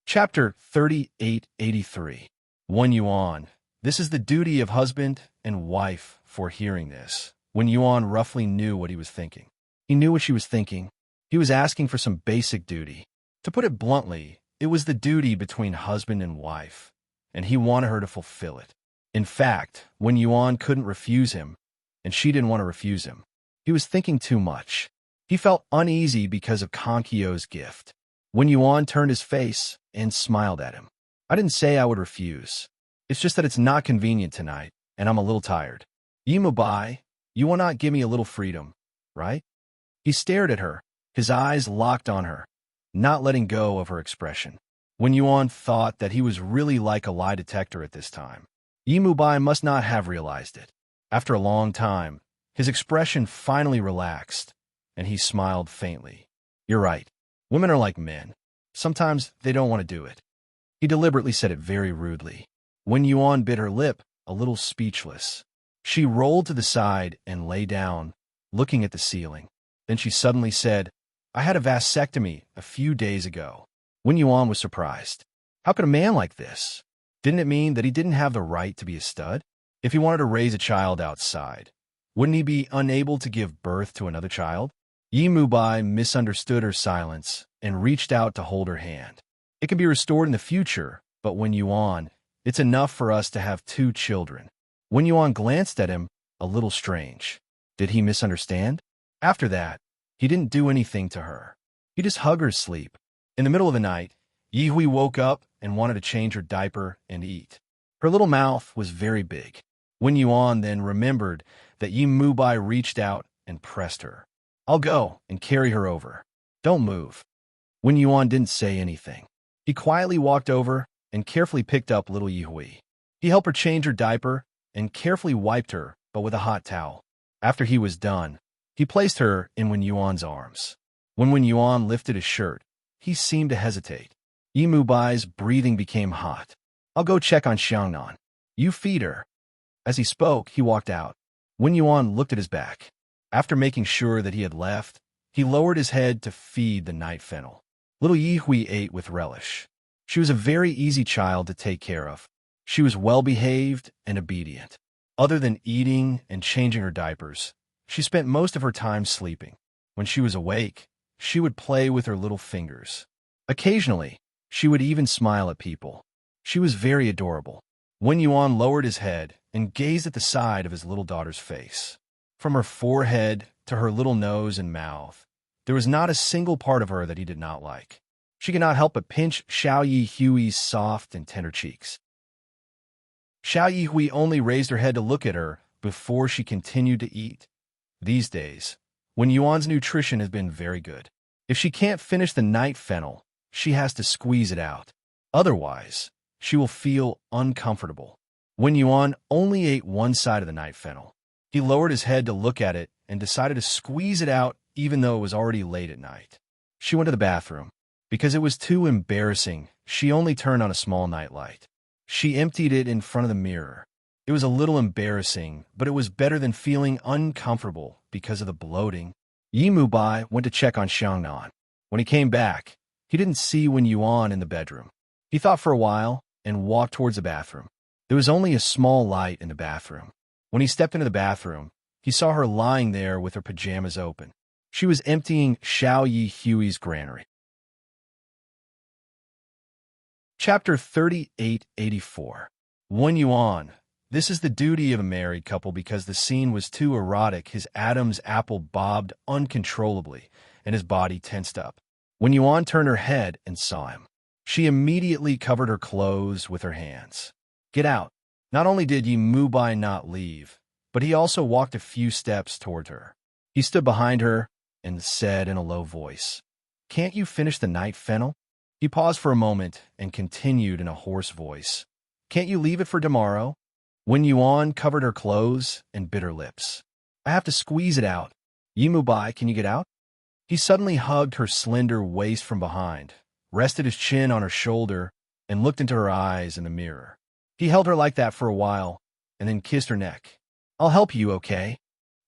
Chapter 3883. Wen Yuan. This is the duty of husband and wife for hearing this. Wen Yuan roughly knew what he was thinking. He knew what she was thinking. He was asking for some basic duty. To put it bluntly, it was the duty between husband and wife, and he wanted her to fulfill it. In fact, Wen Yuan couldn't refuse him, and she didn't want to refuse him. He was thinking too much. He felt uneasy because of Kankyo's gift. Wen Yuan turned his face and smiled at him. I didn't say I would refuse. It's just that it's not convenient tonight, and I'm a little tired. Yimu Bai, you will not give me a little freedom, right? He stared at her, his eyes locked on her, not letting go of her expression. Wen Yuan thought that he was really like a lie detector at this time. Yimu Bai must not have realized it. After a long time, his expression finally relaxed, and he smiled faintly. You're right. Women are like men. Sometimes they don't want to do it. He deliberately said it very rudely. Wen Yuan bit her lip a little speechless. She rolled to the side and lay down, looking at the ceiling. Then she suddenly said, "I had a vasectomy a few days ago." Wen Yuan was surprised. How could a man like this? Didn't it mean that he didn't have the right to be a stud? If he wanted to raise a child outside, wouldn't he be unable to give birth to another child? Yi Mubai misunderstood her silence and reached out to hold her hand. It can be restored in the future, but Wen Yuan, it's enough for us to have 2 children. Wen Yuan glanced at him, a little strange. Did he misunderstand? After that, he didn't do anything to her. He just hugged her sleep. In the middle of the night, Yi Hui woke up and wanted to change her diaper and eat. Her little mouth was very big. Wen Yuan then remembered that Yi Mubai reached out and pressed her. "I'll go and carry her over. Don't move." Wen Yuan didn't say anything. He quietly walked over and carefully picked up little Yi Hui. He helped her change her diaper and carefully wiped her, but with a hot towel. After he was done, he placed her in Wen Yuan's arms. When Wen Yuan lifted his shirt, he seemed to hesitate. Yi Mubai's breathing became hot. "I'll go check on Xiangnan. You feed her." As he spoke, he walked out. Wen Yuan looked at his back. After making sure that he had left, he lowered his head to feed the night fennel. Little Yi Hui ate with relish. She was a very easy child to take care of. She was well-behaved and obedient. Other than eating and changing her diapers, she spent most of her time sleeping. When she was awake, she would play with her little fingers. Occasionally, she would even smile at people. She was very adorable. Wen Yuan lowered his head and gazed at the side of his little daughter's face. From her forehead to her little nose and mouth, there was not a single part of her that he did not like. She could not help but pinch Xiao Yi Hui's soft and tender cheeks. Xiao Yi Hui only raised her head to look at her before she continued to eat. These days, Wen Yuan's nutrition has been very good. If she can't finish the night fennel, she has to squeeze it out. Otherwise, she will feel uncomfortable. Wen Yuan only ate one side of the night fennel. He lowered his head to look at it and decided to squeeze it out even though it was already late at night. She went to the bathroom. Because it was too embarrassing, she only turned on a small nightlight. She emptied it in front of the mirror. It was a little embarrassing, but it was better than feeling uncomfortable because of the bloating. Yi Mubai went to check on Xiangnan. When he came back, he didn't see Wen Yuan in the bedroom. He thought for a while and walked towards the bathroom. There was only a small light in the bathroom. When he stepped into the bathroom, he saw her lying there with her pajamas open. She was emptying Xiao Yi Hui's granary. Chapter 3884. Wen Yuan. This is the duty of a married couple because the scene was too erotic. His Adam's apple bobbed uncontrollably, and his body tensed up. Wen Yuan turned her head and saw him. She immediately covered her clothes with her hands. "Get out." Not only did Yi Mubai not leave, but he also walked a few steps toward her. He stood behind her and said in a low voice, "Can't you finish the night fennel?" He paused for a moment and continued in a hoarse voice, "Can't you leave it for tomorrow?" Wen Yuan covered her clothes and bit her lips. "I have to squeeze it out. Yi Mubai, can you get out?" He suddenly hugged her slender waist from behind, rested his chin on her shoulder, and looked into her eyes in the mirror. He held her like that for a while, and then kissed her neck. "I'll help you, okay?"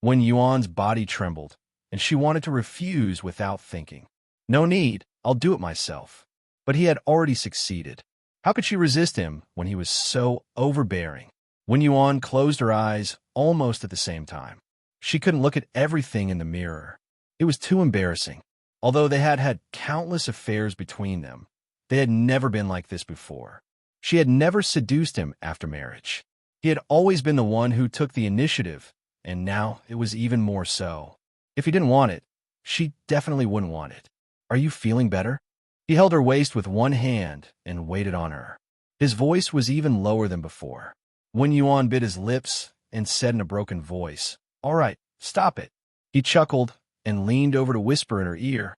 Wen Yuan's body trembled, and she wanted to refuse without thinking. "No need, I'll do it myself." But he had already succeeded. How could she resist him when he was so overbearing? Wen Yuan closed her eyes almost at the same time. She couldn't look at everything in the mirror. It was too embarrassing. Although they had had countless affairs between them, they had never been like this before. She had never seduced him after marriage. He had always been the one who took the initiative, and now it was even more so. If he didn't want it, she definitely wouldn't want it. "Are you feeling better?" He held her waist with one hand and waited on her. His voice was even lower than before. Wen Yuan bit his lips and said in a broken voice, "All right, stop it." He chuckled and leaned over to whisper in her ear,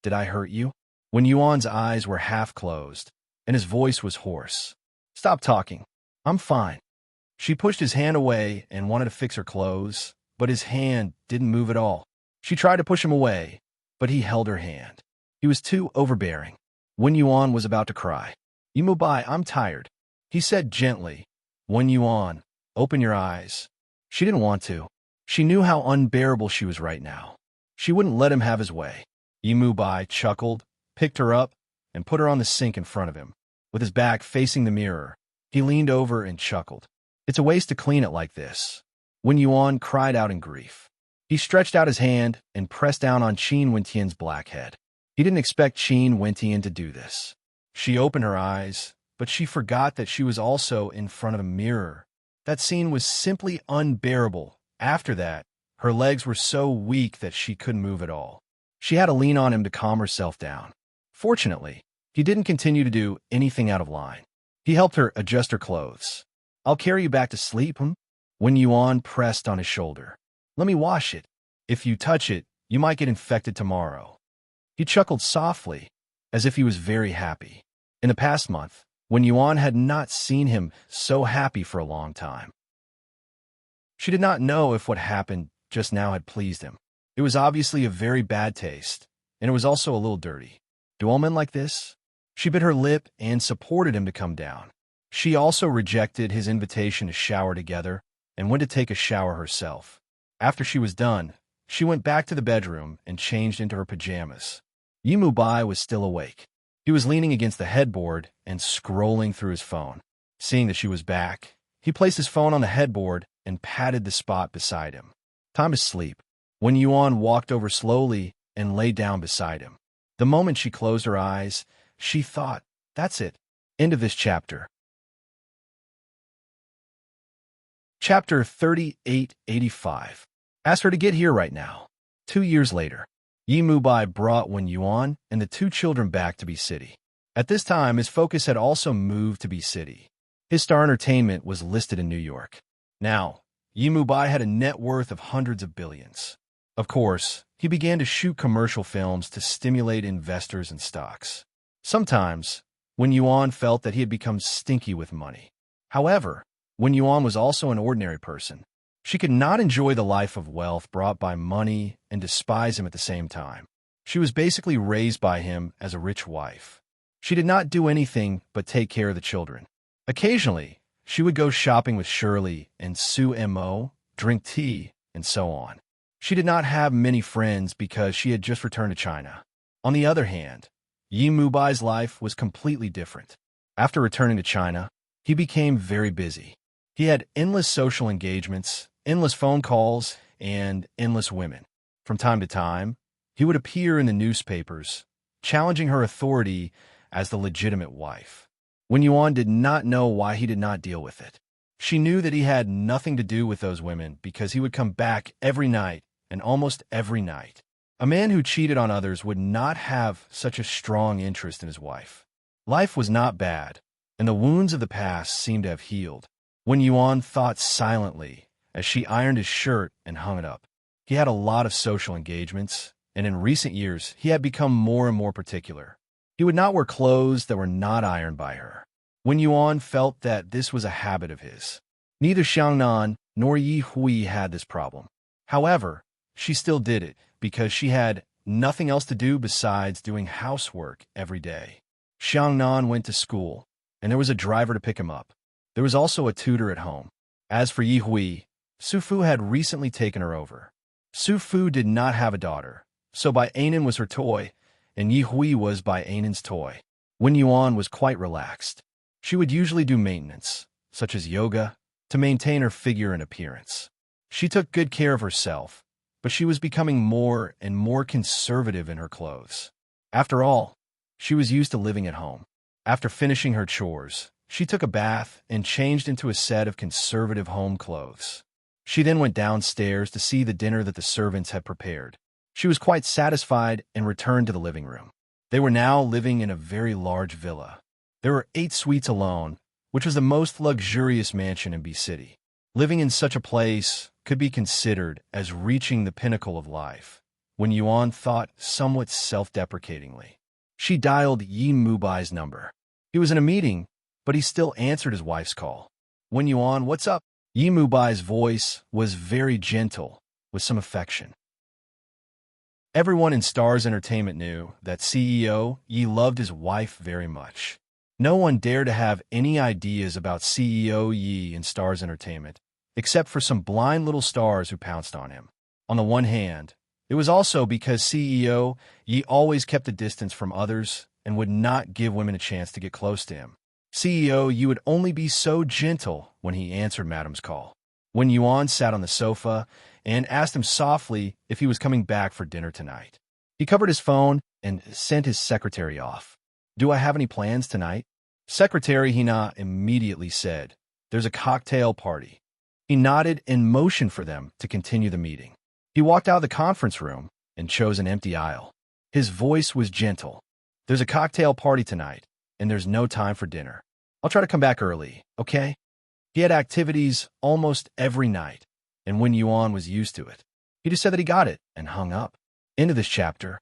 "Did I hurt you?" Wen Yuan's eyes were half closed, and his voice was hoarse. "Stop talking. I'm fine." She pushed his hand away and wanted to fix her clothes, but his hand didn't move at all. She tried to push him away, but he held her hand. He was too overbearing. Wen Yuan was about to cry. "Yi Mubai, I'm tired," he said gently. Wen Yuan, Open your eyes. She didn't want to. She knew how unbearable she was right now. She wouldn't let him have his way. Bai chuckled, picked her up, and put her on the sink in front of him. With his back facing the mirror, he leaned over and chuckled. It's a waste to clean it like this. Yuan cried out in grief. He stretched out his hand and pressed down on Qin Wentian's black head. He didn't expect Qin Wentian to do this. She opened her eyes, but she forgot that she was also in front of a mirror. That scene was simply unbearable. After that, her legs were so weak that she couldn't move at all. She had to lean on him to calm herself down. Fortunately, he didn't continue to do anything out of line. He helped her adjust her clothes. I'll carry you back to sleep, When Yuan pressed on his shoulder. Let me wash it. If you touch it, you might get infected tomorrow. He chuckled softly, as if he was very happy. In the past month, Yuan had not seen him so happy for a long time. She did not know if what happened just now had pleased him. It was obviously a very bad taste, and it was also a little dirty. Do all men like this? She bit her lip and supported him to come down. She also rejected his invitation to shower together and went to take a shower herself. After she was done, she went back to the bedroom and changed into her pajamas. Bai was still awake. He was leaning against the headboard and scrolling through his phone. Seeing that she was back, he placed his phone on the headboard and patted the spot beside him. Time to sleep. Yuan walked over slowly and lay down beside him. The moment she closed her eyes, she thought, that's it. End of this chapter. Chapter 3885. Asked her to get here right now. 2 years later, Bai brought Yuan and the 2 children back to B City. At this time, his focus had also moved to B City. His Star Entertainment was listed in New York. Now, Bai had a net worth of hundreds of billions. Of course, he began to shoot commercial films to stimulate investors and stocks. Sometimes, Yuan felt that he had become stinky with money. However, Yuan was also an ordinary person. She could not enjoy the life of wealth brought by money and despise him at the same time. She was basically raised by him as a rich wife. She did not do anything but take care of the children. Occasionally, she would go shopping with Shirley and Su Mo, drink tea, and so on. She did not have many friends because she had just returned to China. On the other hand, Bai's life was completely different. After returning to China, he became very busy. He had endless social engagements, endless phone calls, and endless women. From time to time, he would appear in the newspapers, challenging her authority as the legitimate wife. Yuan did not know why he did not deal with it. She knew that he had nothing to do with those women because he would come back every night and almost every night. A man who cheated on others would not have such a strong interest in his wife. Life was not bad, and the wounds of the past seemed to have healed. Yuan thought silently as she ironed his shirt and hung it up. He had a lot of social engagements, and in recent years, he had become more and more particular. He would not wear clothes that were not ironed by her. Yuan felt that this was a habit of his. Neither Xiangnan nor Yi Hui had this problem. However, she still did it because she had nothing else to do besides doing housework every day. Xiangnan went to school, and there was a driver to pick him up. There was also a tutor at home. As for Yi Hui, Su Fu had recently taken her over. Su Fu did not have a daughter, so Bai Anan was her toy, and Yi Hui was Bai Anan's toy. Yuan was quite relaxed. She would usually do maintenance, such as yoga, to maintain her figure and appearance. She took good care of herself, but she was becoming more and more conservative in her clothes. After all, she was used to living at home. After finishing her chores, she took a bath and changed into a set of conservative home clothes. She then went downstairs to see the dinner that the servants had prepared. She was quite satisfied and returned to the living room. They were now living in a very large villa. There were 8 suites alone, which was the most luxurious mansion in B City. Living in such a place could be considered as reaching the pinnacle of life, Yuan thought somewhat self-deprecatingly. She dialed Bai's number. He was in a meeting, but he still answered his wife's call. Yuan, what's up? Bai's voice was very gentle, with some affection. Everyone in Stars Entertainment knew that CEO Yi loved his wife very much. No one dared to have any ideas about CEO Yi in Stars Entertainment except for some blind little stars who pounced on him. On the one hand, it was also because CEO Yi always kept a distance from others and would not give women a chance to get close to him. CEO Yi would only be so gentle when he answered Madam's call. When Yuan sat on the sofa and asked him softly if he was coming back for dinner tonight. He covered his phone and sent his secretary off. "Do I have any plans tonight?" Secretary Hina immediately said, "There's a cocktail party." He nodded and motioned for them to continue the meeting. He walked out of the conference room and chose an empty aisle. His voice was gentle. "There's a cocktail party tonight, and there's no time for dinner. I'll try to come back early, okay?" He had activities almost every night, and when Yuan was used to it, he just said that he got it and hung up. End of this chapter.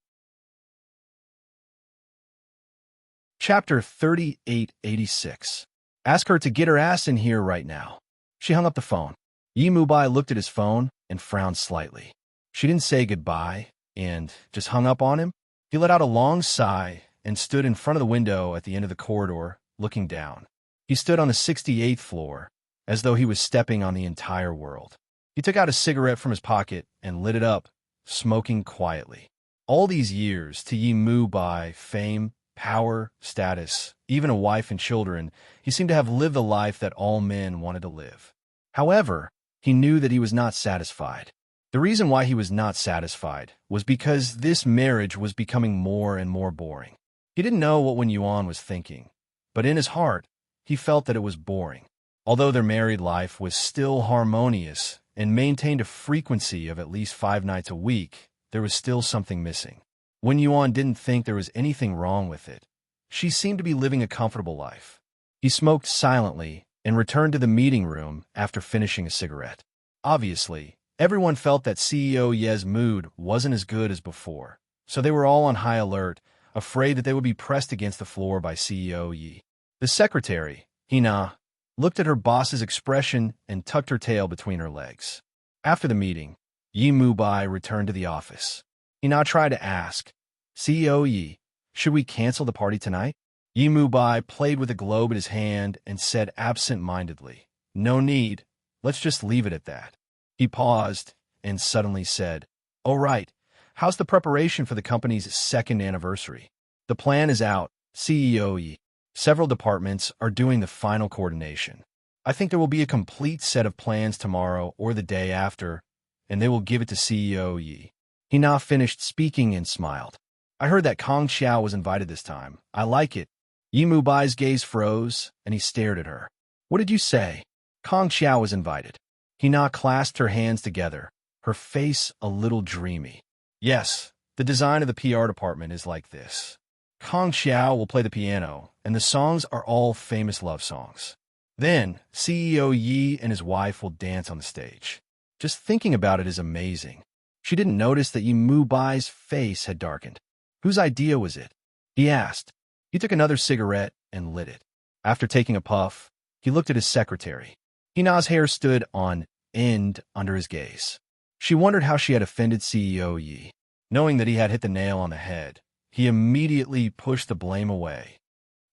Chapter 3886. Ask her to get her ass in here right now. She hung up the phone. Yi Mubai looked at his phone and frowned slightly. She didn't say goodbye and just hung up on him. He let out a long sigh and stood in front of the window at the end of the corridor, looking down. He stood on the 68th floor, as though he was stepping on the entire world. He took out a cigarette from his pocket and lit it up, smoking quietly. All these years to Yi Mubai, fame, power, status, even a wife and children, he seemed to have lived the life that all men wanted to live. However, he knew that he was not satisfied. The reason why he was not satisfied was because this marriage was becoming more and more boring. He didn't know what Wen Yuan was thinking, but in his heart, he felt that it was boring. Although their married life was still harmonious and maintained a frequency of at least 5 nights a week, there was still something missing. Wen Yuan didn't think there was anything wrong with it. She seemed to be living a comfortable life. He smoked silently and returned to the meeting room after finishing a cigarette. Obviously, everyone felt that CEO Ye's mood wasn't as good as before, so they were all on high alert, afraid that they would be pressed against the floor by CEO Yi. The secretary, Hina, looked at her boss's expression and tucked her tail between her legs. After the meeting, Yi Mubai returned to the office. Hina tried to ask, "CEO Yi, should we cancel the party tonight?" Yi Mubai played with a globe in his hand and said absent-mindedly, "No need, let's just leave it at that." He paused and suddenly said, "Oh right, how's the preparation for the company's 2nd anniversary?" "The plan is out, CEO Yi. Several departments are doing the final coordination. I think there will be a complete set of plans tomorrow or the day after, and they will give it to CEO Yi." He now finished speaking and smiled. "I heard that Kong Xiao was invited this time. I like it." Yi Mubai's gaze froze, and he stared at her. "What did you say?" "Kong Xiao was invited." Hina clasped her hands together, her face a little dreamy. "Yes, the design of the PR department is like this. Kong Xiao will play the piano, and the songs are all famous love songs. Then, CEO Yi and his wife will dance on the stage. Just thinking about it is amazing." She didn't notice that Yi Mubai's face had darkened. "Whose idea was it?" he asked. He took another cigarette and lit it. After taking a puff, he looked at his secretary. Hina's hair stood on end under his gaze. She wondered how she had offended CEO Yi. Knowing that he had hit the nail on the head, he immediately pushed the blame away.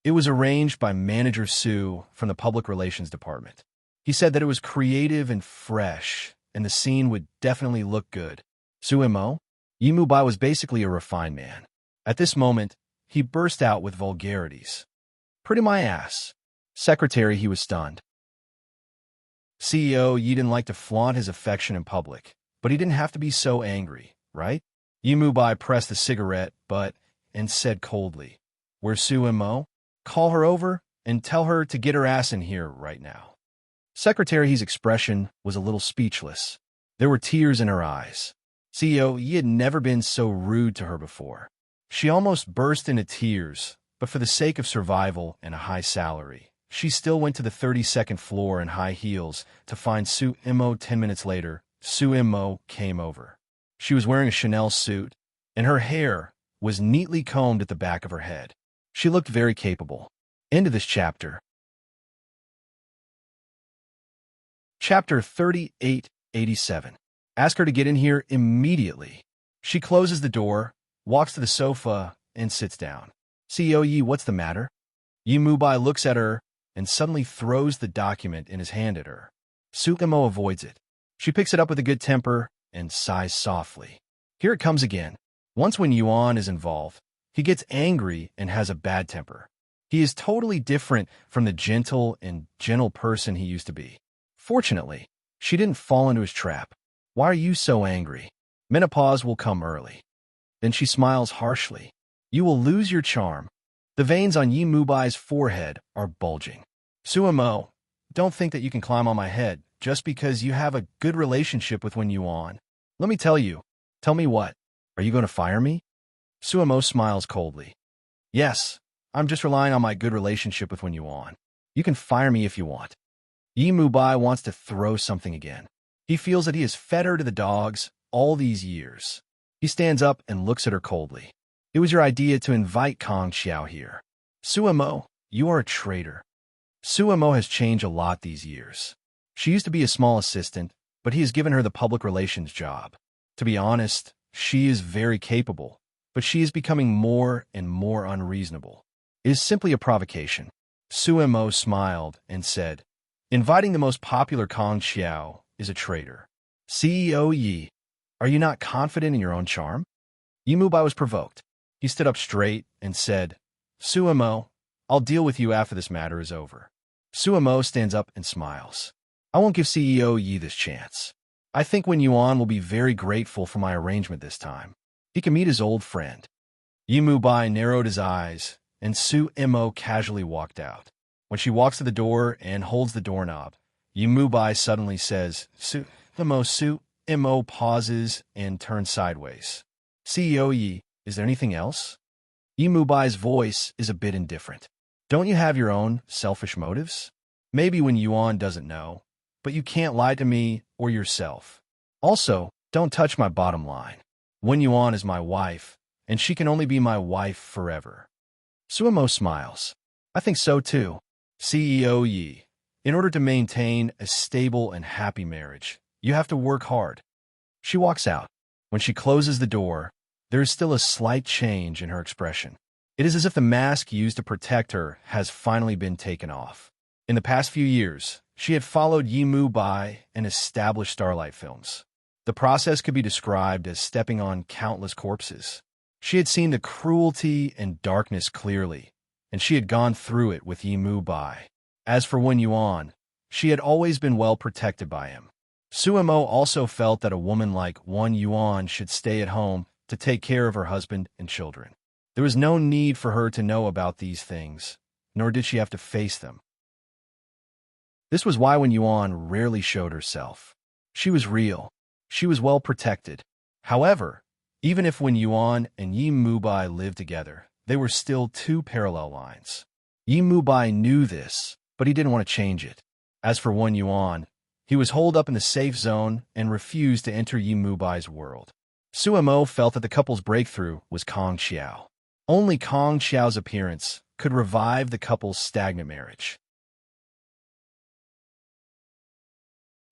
It was arranged by Manager Su from the Public Relations Department. He said that it was creative and fresh, and the scene would definitely look good. Su Mo? Yi Mubai was basically a refined man. At this moment, he burst out with vulgarities. "Pretty my ass." Secretary, he was stunned. CEO Yi didn't like to flaunt his affection in public, but he didn't have to be so angry, right? Yi Mubai pressed the cigarette, and said coldly, "Where's Su Mo? Call her over and tell her to get her ass in here right now." Secretary Yi's expression was a little speechless. There were tears in her eyes. CEO Yi had never been so rude to her before. She almost burst into tears, but for the sake of survival and a high salary, she still went to the 32nd floor in high heels to find Su Mo. 10 minutes later, Su Mo came over. She was wearing a Chanel suit, and her hair was neatly combed at the back of her head. She looked very capable. End of this chapter. Chapter 3887. Ask her to get in here immediately. She closes the door, walks to the sofa, and sits down. "CEO Yi, what's the matter?" Yi Mubai looks at her and suddenly throws the document in his hand at her. Sumo avoids it. She picks it up with a good temper and sighs softly. Here it comes again. Once when Yuan is involved, he gets angry and has a bad temper. He is totally different from the gentle and gentle person he used to be. Fortunately, she didn't fall into his trap. Why are you so angry? Menopause will come early. Then she smiles harshly. You will lose your charm. The veins on Yi Mubai's forehead are bulging. Sumo, don't think that you can climb on my head just because you have a good relationship with Wen Yuan. Let me tell you. Tell me what? Are you going to fire me? Sumo smiles coldly. Yes, I'm just relying on my good relationship with Wen Yuan. You can fire me if you want. Yi Mubai wants to throw something again. He feels that he has fed her to the dogs all these years. He stands up and looks at her coldly. It was your idea to invite Kong Xiao here. Sumo, you are a traitor. Sumo has changed a lot these years. She used to be a small assistant, but he has given her the public relations job. To be honest, she is very capable, but she is becoming more and more unreasonable. It is simply a provocation. Sumo smiled and said, inviting the most popular Kong Xiao is a traitor. CEO Yi, are you not confident in your own charm? Yi Mubai was provoked. He stood up straight and said, Sumo, I'll deal with you after this matter is over. Sumo stands up and smiles. I won't give CEO Yi this chance. I think Wen Yuan will be very grateful for my arrangement this time. He can meet his old friend. Yi Mubai narrowed his eyes, and Sumo casually walked out. When she walks to the door and holds the doorknob, Yi Mubai suddenly says, Sumo pauses and turns sideways. CEO Yi, is there anything else? Yi Mubai's voice is a bit indifferent. Don't you have your own selfish motives? Maybe Wen Yuan doesn't know, but you can't lie to me or yourself. Also, don't touch my bottom line. Wen Yuan is my wife, and she can only be my wife forever. Sumo smiles. I think so too. CEO Yi, in order to maintain a stable and happy marriage, you have to work hard. She walks out. When she closes the door, there is still a slight change in her expression. It is as if the mask used to protect her has finally been taken off. In the past few years, she had followed Yi Mubai and established Starlight Films. The process could be described as stepping on countless corpses. She had seen the cruelty and darkness clearly, and she had gone through it with Yi Mubai. As for Wen Yuan, she had always been well protected by him. Sumo also felt that a woman like Wen Yuan should stay at home to take care of her husband and children. There was no need for her to know about these things, nor did she have to face them. This was why Wen Yuan rarely showed herself. She was real. She was well protected. However, even if Wen Yuan and Yi Mubai lived together, they were still two parallel lines. Yi Mubai knew this, but he didn't want to change it. As for Wen Yuan, he was holed up in the safe zone and refused to enter Yi Mubai's world. Sumo felt that the couple's breakthrough was Kong Xiao. Only Kong Xiao's appearance could revive the couple's stagnant marriage.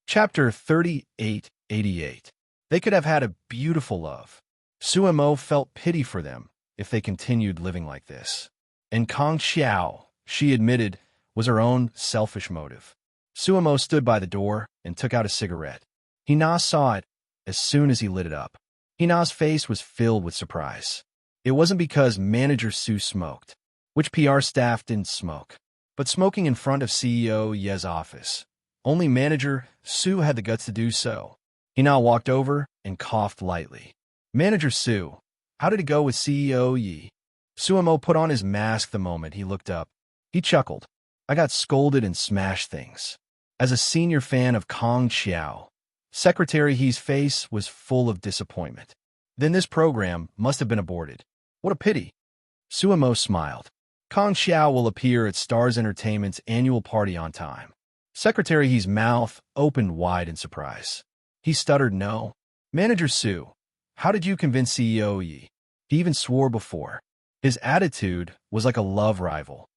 Chapter 3888. They could have had a beautiful love. Sumo felt pity for them if they continued living like this. And Kong Xiao, she admitted, was her own selfish motive. Sumo stood by the door and took out a cigarette. Hina saw it as soon as he lit it up. Hina's face was filled with surprise. It wasn't because Manager Su smoked, which PR staff didn't smoke, but smoking in front of CEO Ye's office. Only Manager Su had the guts to do so. Hina walked over and coughed lightly. Manager Su, how did it go with CEO Yi? Sumo put on his mask the moment he looked up. He chuckled. I got scolded and smashed things. As a senior fan of Kong Xiao, Secretary He's face was full of disappointment. Then this program must have been aborted. What a pity. Sumo smiled. Kong Xiao will appear at Stars Entertainment's annual party on time. Secretary He's mouth opened wide in surprise. He stuttered no. Manager Su, how did you convince CEO Yi? He even swore before. His attitude was like a love rival.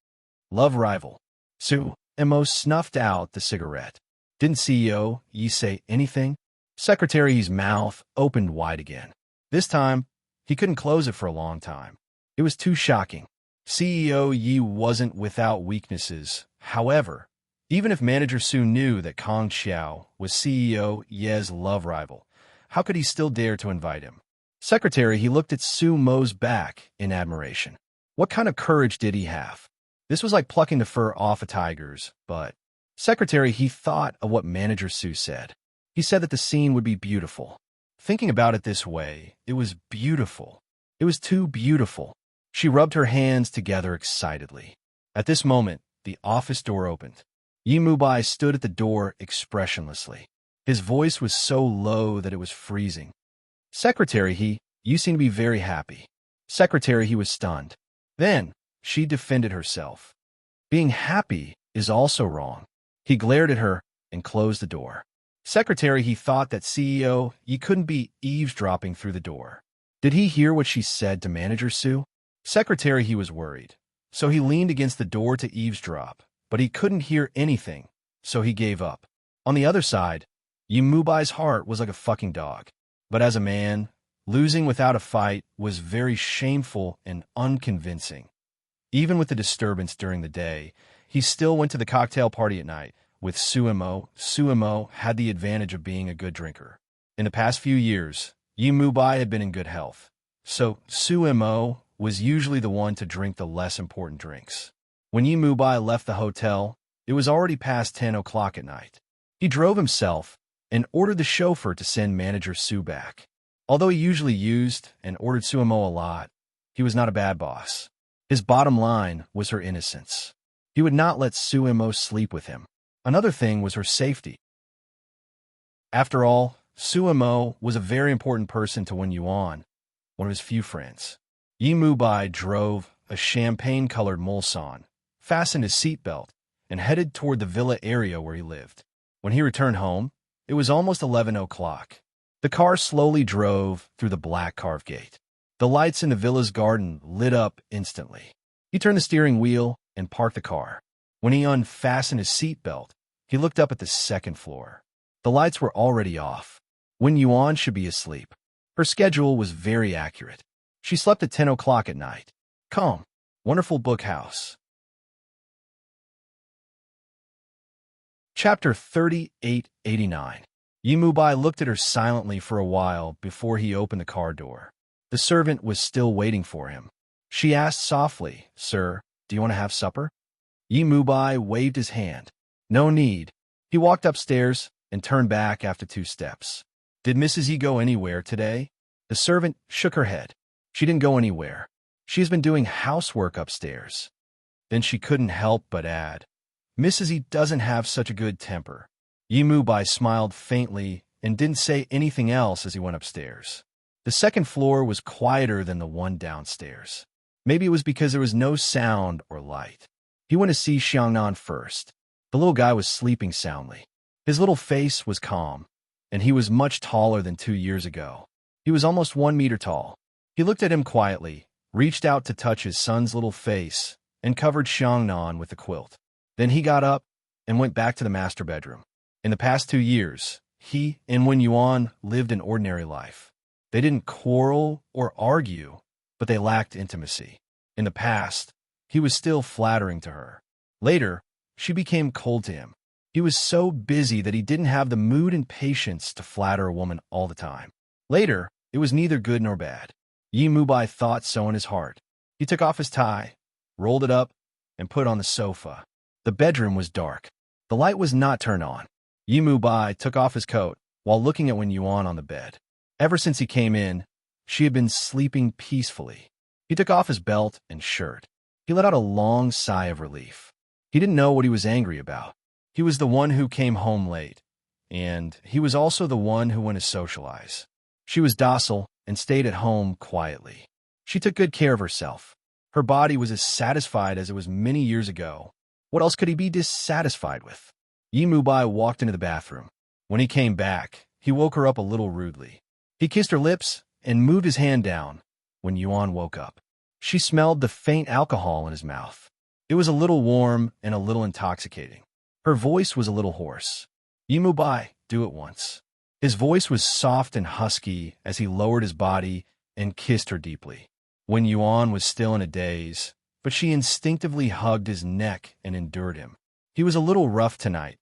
Love rival. Sumo snuffed out the cigarette. Didn't CEO Yi say anything? Secretary Yi's mouth opened wide again. This time, he couldn't close it for a long time. It was too shocking. CEO Yi wasn't without weaknesses. However, Even if Manager Su knew that Kong Xiao was CEO Ye's love rival, how could he still dare to invite him? Secretary, he looked at Su Mo's back in admiration. What kind of courage did he have? This was like plucking the fur off a tiger's, but... Secretary, he thought of what Manager Su said. He said that the scene would be beautiful. Thinking about it this way, it was beautiful. It was too beautiful. She rubbed her hands together excitedly. At this moment, the office door opened. Yi Mubai stood at the door expressionlessly. His voice was so low that it was freezing. Secretary, you seem to be very happy. Secretary, he was stunned. Then, she defended herself. Being happy is also wrong. He glared at her and closed the door. Secretary, he thought that CEO, you couldn't be eavesdropping through the door. Did he hear what she said to Manager Su? Secretary, he was worried. So he leaned against the door to eavesdrop, but he couldn't hear anything, so he gave up. On the other side, Yi Mubai's heart was like a fucking dog. But as a man, losing without a fight was very shameful and unconvincing. Even with the disturbance during the day, he still went to the cocktail party at night. With Suemo, Suemo had the advantage of being a good drinker. In the past few years, Yi Mubai had been in good health, so Suemo was usually the one to drink the less important drinks. When Yi Mubai left the hotel, it was already past 10 o'clock at night. He drove himself and ordered the chauffeur to send Manager Su back. Although he usually used and ordered Suemo a lot, he was not a bad boss. His bottom line was her innocence. He would not let Suemo sleep with him. Another thing was her safety. After all, Suemo was a very important person to Wen Yuan, one of his few friends. Yi Mubai drove a champagne-colored Mulsanne, fastened his seatbelt, and headed toward the villa area where he lived. When he returned home, it was almost 11 o'clock. The car slowly drove through the black carved gate. The lights in the villa's garden lit up instantly. He turned the steering wheel and parked the car. When he unfastened his seatbelt, he looked up at the second floor. The lights were already off. Wen Yuan should be asleep. Her schedule was very accurate. She slept at 10 o'clock at night. Calm. Wonderful book house. Chapter 3889. Yi Mubai looked at her silently for a while before he opened the car door. The servant was still waiting for him. She asked softly, "Sir, do you want to have supper?" Yi Mubai waved his hand. No need. He walked upstairs and turned back after 2 steps. Did Mrs. Yi go anywhere today? The servant shook her head. She didn't go anywhere. She has been doing housework upstairs. Then she couldn't help but add, Mrs. Yi doesn't have such a good temper. Yi Mubai smiled faintly and didn't say anything else as he went upstairs. The second floor was quieter than the one downstairs. Maybe it was because there was no sound or light. He went to see Xiangnan first. The little guy was sleeping soundly. His little face was calm, and he was much taller than 2 years ago. He was almost 1 meter tall. He looked at him quietly, reached out to touch his son's little face, and covered Xiangnan with the quilt. Then he got up and went back to the master bedroom. In the past 2 years, he and Wen Yuan lived an ordinary life. They didn't quarrel or argue, but they lacked intimacy. In the past, he was still flattering to her. Later, she became cold to him. He was so busy that he didn't have the mood and patience to flatter a woman all the time. Later, it was neither good nor bad. Yi Mubai thought so in his heart. He took off his tie, rolled it up, and put it on the sofa. The bedroom was dark. The light was not turned on. Yi Mubai took off his coat while looking at Wen Yuan on the bed. Ever since he came in, she had been sleeping peacefully. He took off his belt and shirt. He let out a long sigh of relief. He didn't know what he was angry about. He was the one who came home late, and he was also the one who went to socialize. She was docile and stayed at home quietly. She took good care of herself. Her body was as satisfied as it was many years ago. What else could he be dissatisfied with? Yi Mubai walked into the bathroom. When he came back, he woke her up a little rudely. He kissed her lips and moved his hand down when Yuan woke up. She smelled the faint alcohol in his mouth. It was a little warm and a little intoxicating. Her voice was a little hoarse. Yi Mubai, do it once. His voice was soft and husky as he lowered his body and kissed her deeply. Wen Yuan was still in a daze, but she instinctively hugged his neck and endured him. He was a little rough tonight,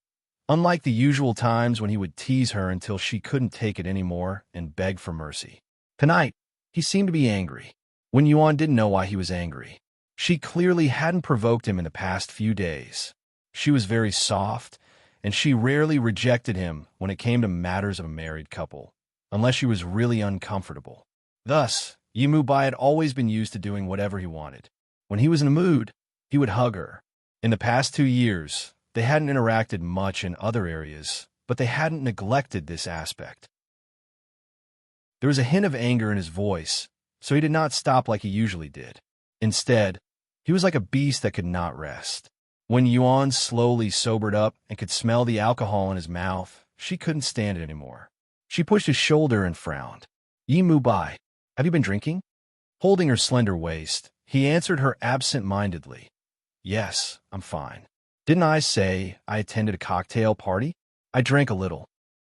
unlike the usual times when he would tease her until she couldn't take it anymore and beg for mercy. Tonight, he seemed to be angry. Wen Yuan didn't know why he was angry. She clearly hadn't provoked him in the past few days. She was very soft, and she rarely rejected him when it came to matters of a married couple, unless she was really uncomfortable. Thus, Yi Mubai had always been used to doing whatever he wanted. When he was in a mood, he would hug her. In the past 2 years, they hadn't interacted much in other areas, but they hadn't neglected this aspect. There was a hint of anger in his voice, so he did not stop like he usually did. Instead, he was like a beast that could not rest. When Yuan slowly sobered up and could smell the alcohol in his mouth, she couldn't stand it anymore. She pushed his shoulder and frowned. Yi Mubai, have you been drinking? Holding her slender waist, he answered her absent-mindedly. Yes, I'm fine. Didn't I say I attended a cocktail party? I drank a little.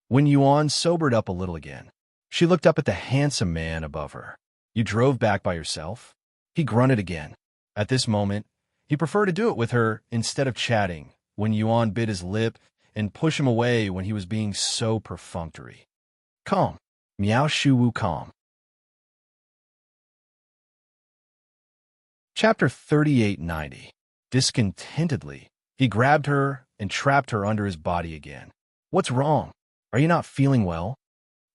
When Yuan sobered up a little again, she looked up at the handsome man above her. You drove back by yourself? He grunted again. At this moment, he preferred to do it with her instead of chatting, when Yuan bit his lip and pushed him away when he was being so perfunctory. Calm. Miao Shu Wu calm. Chapter 3890. Discontentedly, he grabbed her and trapped her under his body again. What's wrong? Are you not feeling well?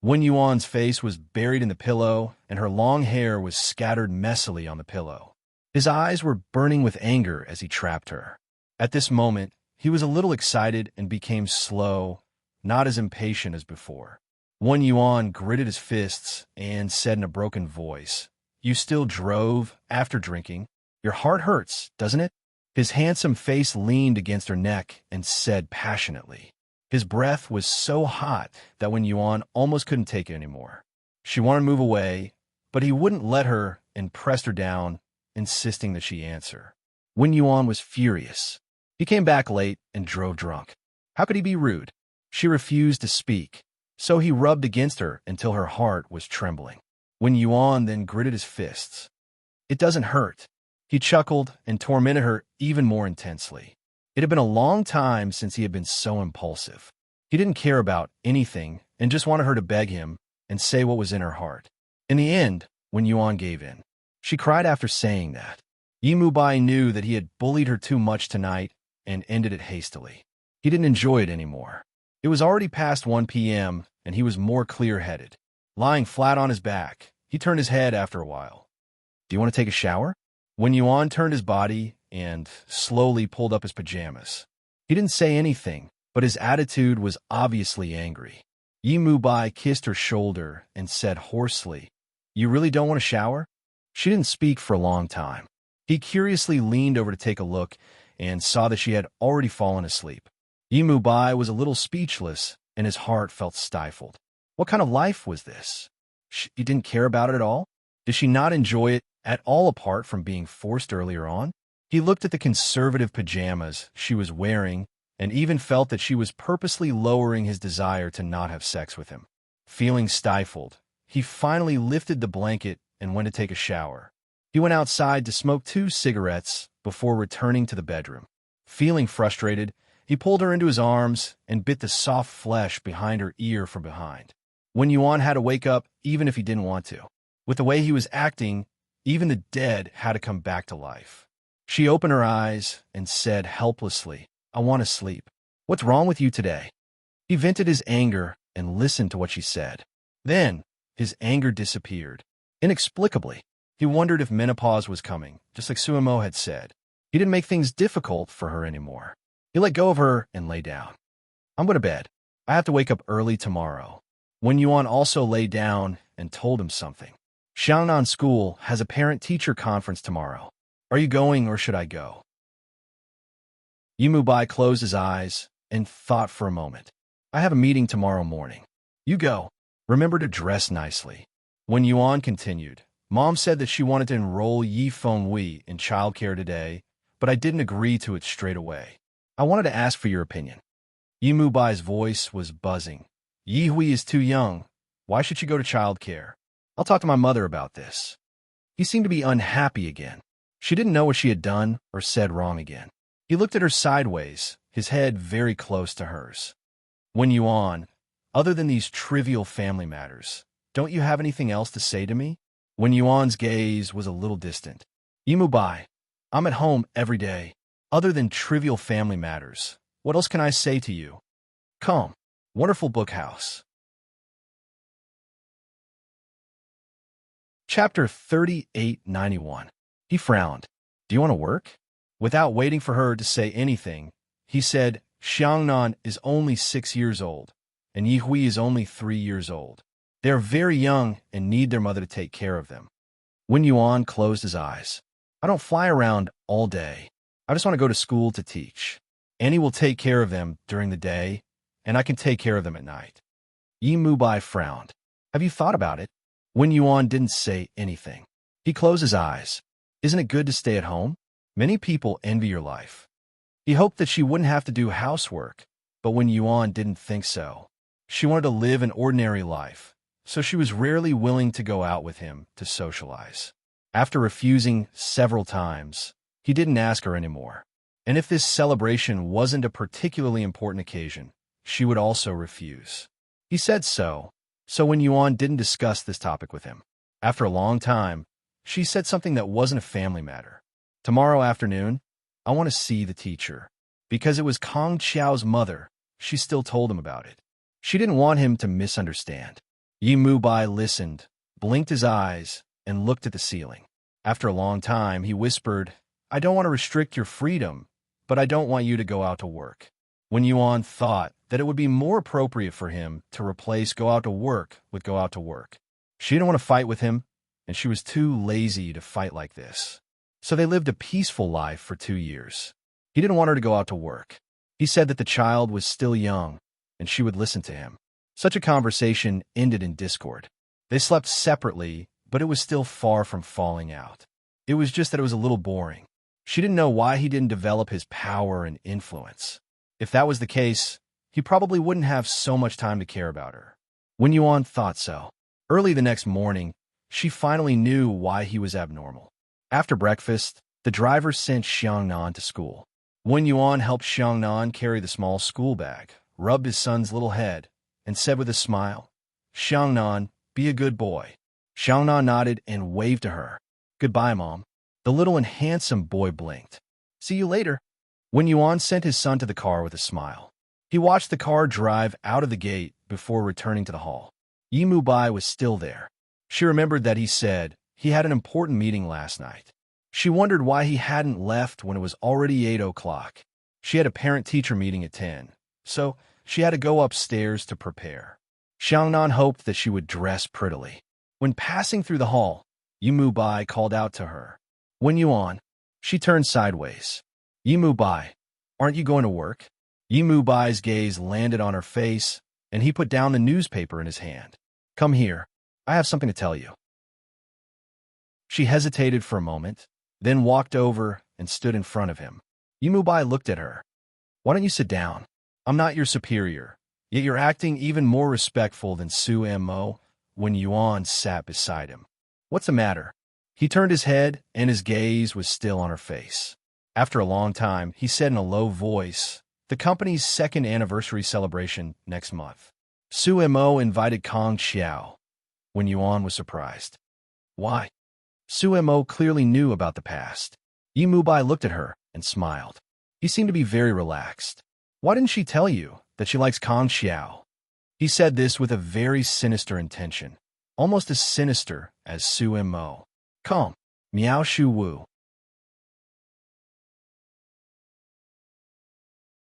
Wen Yuan's face was buried in the pillow, and her long hair was scattered messily on the pillow. His eyes were burning with anger as he trapped her. At this moment, he was a little excited and became slow, not as impatient as before. Wen Yuan gritted his fists and said in a broken voice, You still drove after drinking? Your heart hurts, doesn't it? His handsome face leaned against her neck and said passionately. His breath was so hot that Wen Yuan almost couldn't take it anymore. She wanted to move away, but he wouldn't let her and pressed her down, insisting that she answer. Wen Yuan was furious. He came back late and drove drunk. How could he be rude? She refused to speak, so he rubbed against her until her heart was trembling. Wen Yuan then gritted his fists. It doesn't hurt. He chuckled and tormented her even more intensely. It had been a long time since he had been so impulsive. He didn't care about anything and just wanted her to beg him and say what was in her heart. In the end, Wen Yuan gave in. She cried after saying that. Yi Mubai knew that he had bullied her too much tonight and ended it hastily. He didn't enjoy it anymore. It was already past 1 p.m., and he was more clear-headed. Lying flat on his back, he turned his head after a while. Do you want to take a shower? Wen Yuan turned his body and slowly pulled up his pajamas. He didn't say anything, but his attitude was obviously angry. Yi Mubai kissed her shoulder and said hoarsely, You really don't want to shower? She didn't speak for a long time. He curiously leaned over to take a look and saw that she had already fallen asleep. Yi Mubai was a little speechless, and his heart felt stifled. What kind of life was this? She didn't care about it at all? Did she not enjoy it at all apart from being forced earlier on? He looked at the conservative pajamas she was wearing and even felt that she was purposely lowering his desire to not have sex with him. Feeling stifled, he finally lifted the blanket and went to take a shower. He went outside to smoke 2 cigarettes before returning to the bedroom. Feeling frustrated, he pulled her into his arms and bit the soft flesh behind her ear from behind. Wen Yuan had to wake up even if he didn't want to. With the way he was acting, even the dead had to come back to life. She opened her eyes and said helplessly, I want to sleep. What's wrong with you today? He vented his anger and listened to what she said. Then, his anger disappeared. Inexplicably, he wondered if menopause was coming, just like Suemo had said. He didn't make things difficult for her anymore. He let go of her and lay down. I'm going to bed. I have to wake up early tomorrow. Wen Yuan also lay down and told him something. Xiangnan School has a parent-teacher conference tomorrow. Are you going or should I go? Yi Mubai closed his eyes and thought for a moment. I have a meeting tomorrow morning. You go. Remember to dress nicely. When Yuan continued, Mom said that she wanted to enroll Yi Fenghui in childcare today, but I didn't agree to it straight away. I wanted to ask for your opinion. Yi Mubai's voice was buzzing. Yi Hui is too young. Why should she go to childcare? I'll talk to my mother about this. He seemed to be unhappy again. She didn't know what she had done or said wrong again. He looked at her sideways his head very close to hers. Wen Yuan, other than these trivial family matters, don't you have anything else to say to me? Wen Yuan's gaze was a little distant. Yimu Bai, I'm at home every day. Other than trivial family matters, what else can I say to you? Come. Wonderful book house. Chapter 3891. He frowned. Do you want to work? Without waiting for her to say anything, he said, Xiangnan is only 6 years old, and Yi Hui is only 3 years old. They are very young and need their mother to take care of them. Wen Yuan closed his eyes. I don't fly around all day. I just want to go to school to teach. Annie will take care of them during the day, and I can take care of them at night. Yi Mubai frowned. Have you thought about it? Wen Yuan didn't say anything. He closed his eyes. Isn't it good to stay at home? Many people envy your life. He hoped that she wouldn't have to do housework, but Wen Yuan didn't think so. She wanted to live an ordinary life, so she was rarely willing to go out with him to socialize. After refusing several times, he didn't ask her anymore. And if this celebration wasn't a particularly important occasion, she would also refuse. He said so Wen Yuan didn't discuss this topic with him. After a long time, she said something that wasn't a family matter. Tomorrow afternoon, I want to see the teacher. Because it was Kong Qiao's mother, she still told him about it. She didn't want him to misunderstand. Yi Mubai listened, blinked his eyes, and looked at the ceiling. After a long time, he whispered, I don't want to restrict your freedom, but I don't want you to go out to work. Wen Yuan thought that it would be more appropriate for him to replace go out to work with go out to work. She didn't want to fight with him, and she was too lazy to fight like this. So they lived a peaceful life for 2 years. He didn't want her to go out to work. He said that the child was still young, and she would listen to him. Such a conversation ended in discord. They slept separately, but it was still far from falling out. It was just that it was a little boring. She didn't know why he didn't develop his power and influence. If that was the case, he probably wouldn't have so much time to care about her. Wen Yuan thought so. Early the next morning, she finally knew why he was abnormal. After breakfast, the driver sent Xiangnan to school. Wen Yuan helped Xiangnan carry the small school bag, rubbed his son's little head, and said with a smile, Xiangnan, be a good boy. Xiangnan nodded and waved to her. Goodbye, Mom. The little and handsome boy blinked. See you later. Wen Yuan sent his son to the car with a smile. He watched the car drive out of the gate before returning to the hall. Yi Mubai was still there. She remembered that he said he had an important meeting last night. She wondered why he hadn't left when it was already 8 o'clock. She had a parent-teacher meeting at 10, so she had to go upstairs to prepare. Xiangnan hoped that she would dress prettily. When passing through the hall, Yi Mubai called out to her. Wen Yuan. She turned sideways. Yi Mubai, aren't you going to work? Yi Mubai's gaze landed on her face, and he put down the newspaper in his hand. Come here. I have something to tell you. She hesitated for a moment, then walked over and stood in front of him. Yi Mubai looked at her. Why don't you sit down? I'm not your superior, yet you're acting even more respectful than Su Mo. Wen Yuan sat beside him. What's the matter? He turned his head, and his gaze was still on her face. After a long time, he said in a low voice, the company's 2nd anniversary celebration next month. Su Mo invited Kong Qiao. Wen Yuan was surprised. Why? Su Mo clearly knew about the past. Yi Mubai looked at her and smiled. He seemed to be very relaxed. Why didn't she tell you that she likes Kong Qiao? He said this with a very sinister intention, almost as sinister as Su Mo. Come, Miao Shu Wu.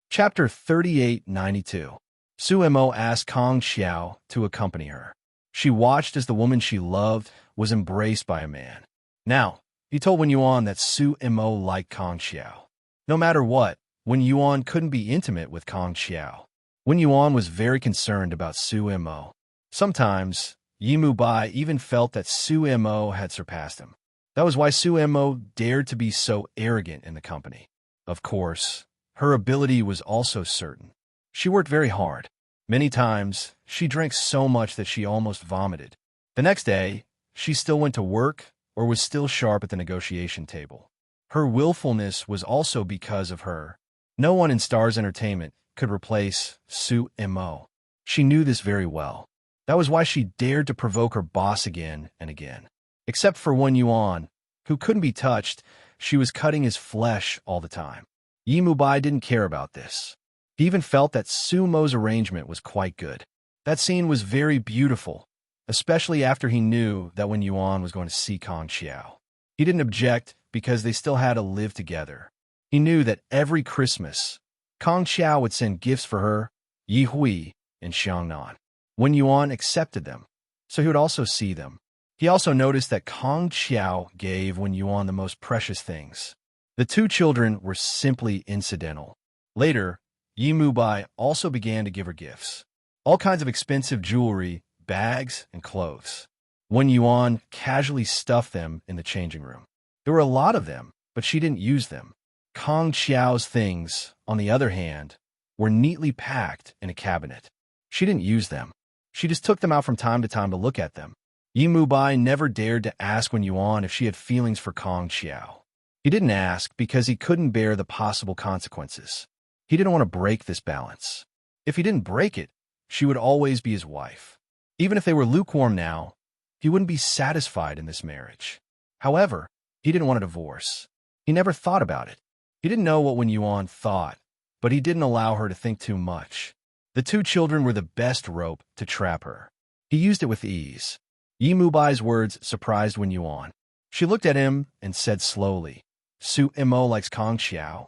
Chapter 3892. Su Mo asked Kong Qiao to accompany her. She watched as the woman she loved was embraced by a man. Now, he told Wen Yuan that Su Mo liked Kong Qiao. No matter what, Wen Yuan couldn't be intimate with Kong Qiao. Wen Yuan was very concerned about Su Mo. Sometimes, Yi Mubai even felt that Su Mo had surpassed him. That was why Su Mo dared to be so arrogant in the company. Of course, her ability was also certain. She worked very hard. Many times, she drank so much that she almost vomited. The next day, she still went to work or was still sharp at the negotiation table. Her willfulness was also because of her. No one in Stars Entertainment could replace Su Mo. She knew this very well. That was why she dared to provoke her boss again and again. Except for Wen Yuan, who couldn't be touched, she was cutting his flesh all the time. Yi Mubai didn't care about this. He even felt that Su Mo's arrangement was quite good. That scene was very beautiful, especially after he knew that Wen Yuan was going to see Kong Xiao. He didn't object because they still had to live together. He knew that every Christmas, Kong Xiao would send gifts for her, Yi Hui, and Xiangnan. Wen Yuan accepted them, so he would also see them. He also noticed that Kong Xiao gave Wen Yuan the most precious things. The two children were simply incidental. Later, Yi Mubai also began to give her gifts. All kinds of expensive jewelry, bags, and clothes. Wen Yuan casually stuffed them in the changing room. There were a lot of them, but she didn't use them. Kong Xiao's things, on the other hand, were neatly packed in a cabinet. She didn't use them. She just took them out from time to time to look at them. Yi Mubai never dared to ask Wen Yuan if she had feelings for Kong Xiao. He didn't ask because he couldn't bear the possible consequences. He didn't want to break this balance. If he didn't break it, she would always be his wife. Even if they were lukewarm now, he wouldn't be satisfied in this marriage. However, he didn't want a divorce. He never thought about it. He didn't know what Wen Yuan thought, but he didn't allow her to think too much. The two children were the best rope to trap her. He used it with ease. Yi Mubai's words surprised Wen Yuan. She looked at him and said slowly, Su Mo likes Kong Xiao.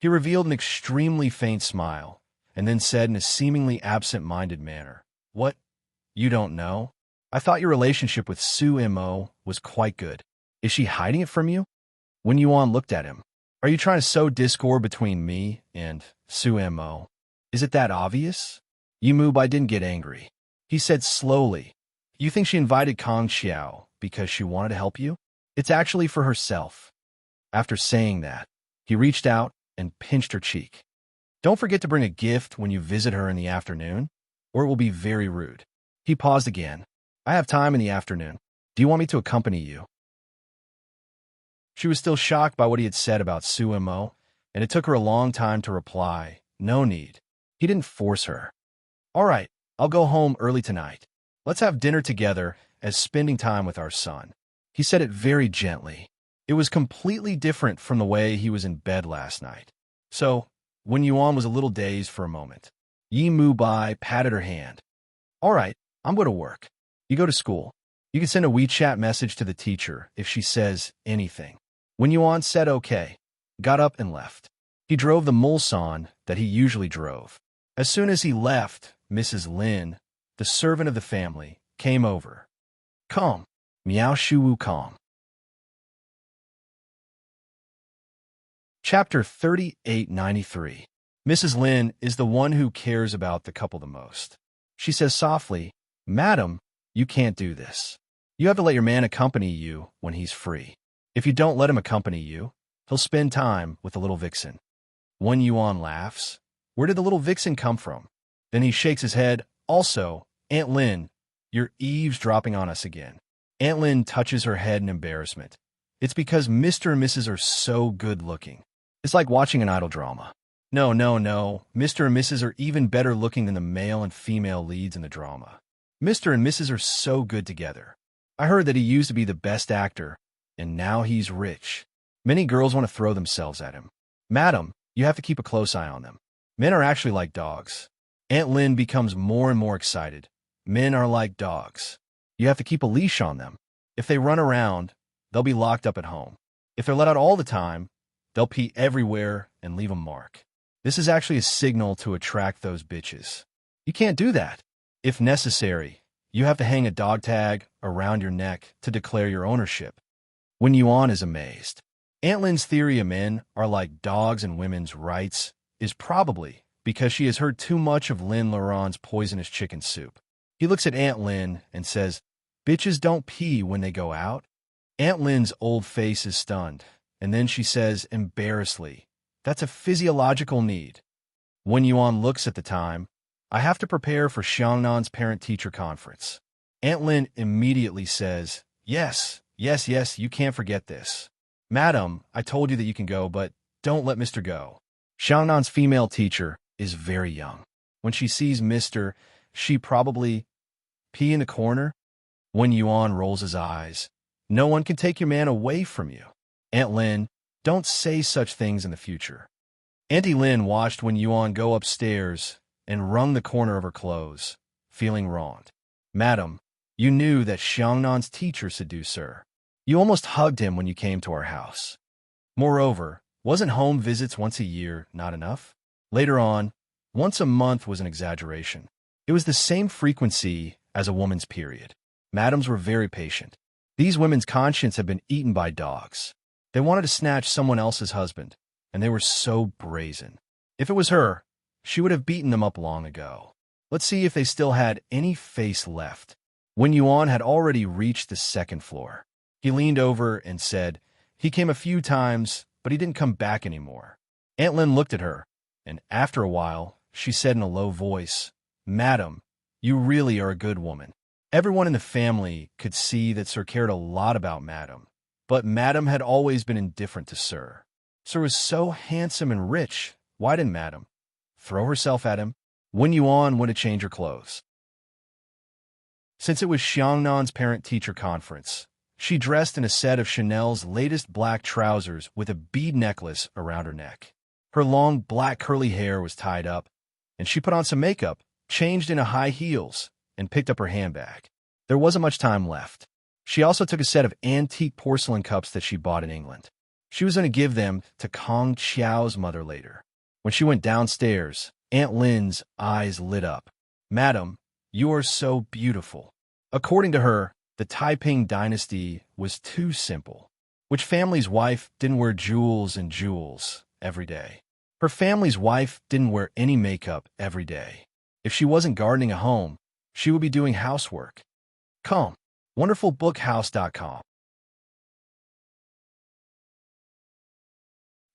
He revealed an extremely faint smile, and then said in a seemingly absent-minded manner, What? You don't know? I thought your relationship with Su Mo was quite good. Is she hiding it from you? Wen Yuan looked at him. Are you trying to sow discord between me and Su Mo? Is it that obvious? Yi Mubai didn't get angry. He said slowly, You think she invited Kong Xiao because she wanted to help you? It's actually for herself. After saying that, he reached out and pinched her cheek. Don't forget to bring a gift when you visit her in the afternoon, or it will be very rude. He paused again. I have time in the afternoon. Do you want me to accompany you? She was still shocked by what he had said about Su Mo, and it took her a long time to reply, No need. He didn't force her. All right, I'll go home early tonight. Let's have dinner together as spending time with our son. He said it very gently. It was completely different from the way he was in bed last night. So, Wen Yuan was a little dazed for a moment. Yi Mubai patted her hand. All right, I'm going to work. You go to school. You can send a WeChat message to the teacher if she says anything. Wen Yuan said okay, got up and left. He drove the Mulsanne that he usually drove. As soon as he left, Mrs. Lin, the servant of the family, came over. Calm. Miao Shuwu calm. Chapter 3893. Mrs. Lin is the one who cares about the couple the most. She says softly, Madam, you can't do this. You have to let your man accompany you when he's free. If you don't let him accompany you, he'll spend time with the little vixen. Wen Yuan laughs. Where did the little vixen come from? Then he shakes his head. Also, Aunt Lin, you're eavesdropping on us again. Aunt Lin touches her head in embarrassment. It's because Mr. and Mrs. are so good-looking. It's like watching an idol drama. No. Mr. and Mrs. are even better looking than the male and female leads in the drama. Mr. and Mrs. are so good together. I heard that he used to be the best actor, and now he's rich. Many girls want to throw themselves at him. Madam, you have to keep a close eye on them. Men are actually like dogs. Aunt Lin becomes more and more excited. Men are like dogs. You have to keep a leash on them. If they run around, they'll be locked up at home. If they're let out all the time, they'll pee everywhere and leave a mark. This is actually a signal to attract those bitches. You can't do that. If necessary, you have to hang a dog tag around your neck to declare your ownership. Wen Yuan is amazed. Aunt Lin's theory of men are like dogs and women's rights is probably because she has heard too much of Lin Laurent's poisonous chicken soup. He looks at Aunt Lin and says, Bitches don't pee when they go out. Aunt Lin's old face is stunned, and then she says embarrassedly, That's a physiological need. Wen Yuan looks at the time. I have to prepare for Xiangnan's parent-teacher conference. Aunt Lin immediately says, Yes, you can't forget this. Madam, I told you that you can go, but don't let Mr. go. Xiangnan's female teacher is very young. When she sees Mr., she probably pee in the corner. Wen Yuan rolls his eyes. No one can take your man away from you. Aunt Lin, don't say such things in the future. Auntie Lin watched Wen Yuan go upstairs and wrung the corner of her clothes, feeling wronged. Madam, you knew that Xiangnan's teacher seduced her. You almost hugged him when you came to our house. Moreover, wasn't home visits once a year not enough? Later on, once a month was an exaggeration. It was the same frequency as a woman's period. Madams were very patient. These women's conscience had been eaten by dogs. They wanted to snatch someone else's husband, and they were so brazen. If it was her, she would have beaten them up long ago. Let's see if they still had any face left. Wen Yuan had already reached the second floor. He leaned over and said, he came a few times, but he didn't come back anymore. Aunt Lin looked at her, and after a while, she said in a low voice, Madam, you really are a good woman. Everyone in the family could see that Sir cared a lot about Madam, but Madam had always been indifferent to Sir. Sir was so handsome and rich, why didn't Madam throw herself at him? Wen Yuan went to change her clothes. Since it was Xiangnan's parent-teacher conference, she dressed in a set of Chanel's latest black trousers with a bead necklace around her neck. Her long black curly hair was tied up, and she put on some makeup, changed into high heels, and picked up her handbag. There wasn't much time left. She also took a set of antique porcelain cups that she bought in England. She was going to give them to Kong Qiao's mother later. When she went downstairs, Aunt Lin's eyes lit up. Madam, you are so beautiful. According to her, the Taiping dynasty was too simple. Which family's wife didn't wear jewels and jewels every day? Her family's wife didn't wear any makeup every day. If she wasn't gardening a home, she would be doing housework. Come, wonderfulbookhouse.com.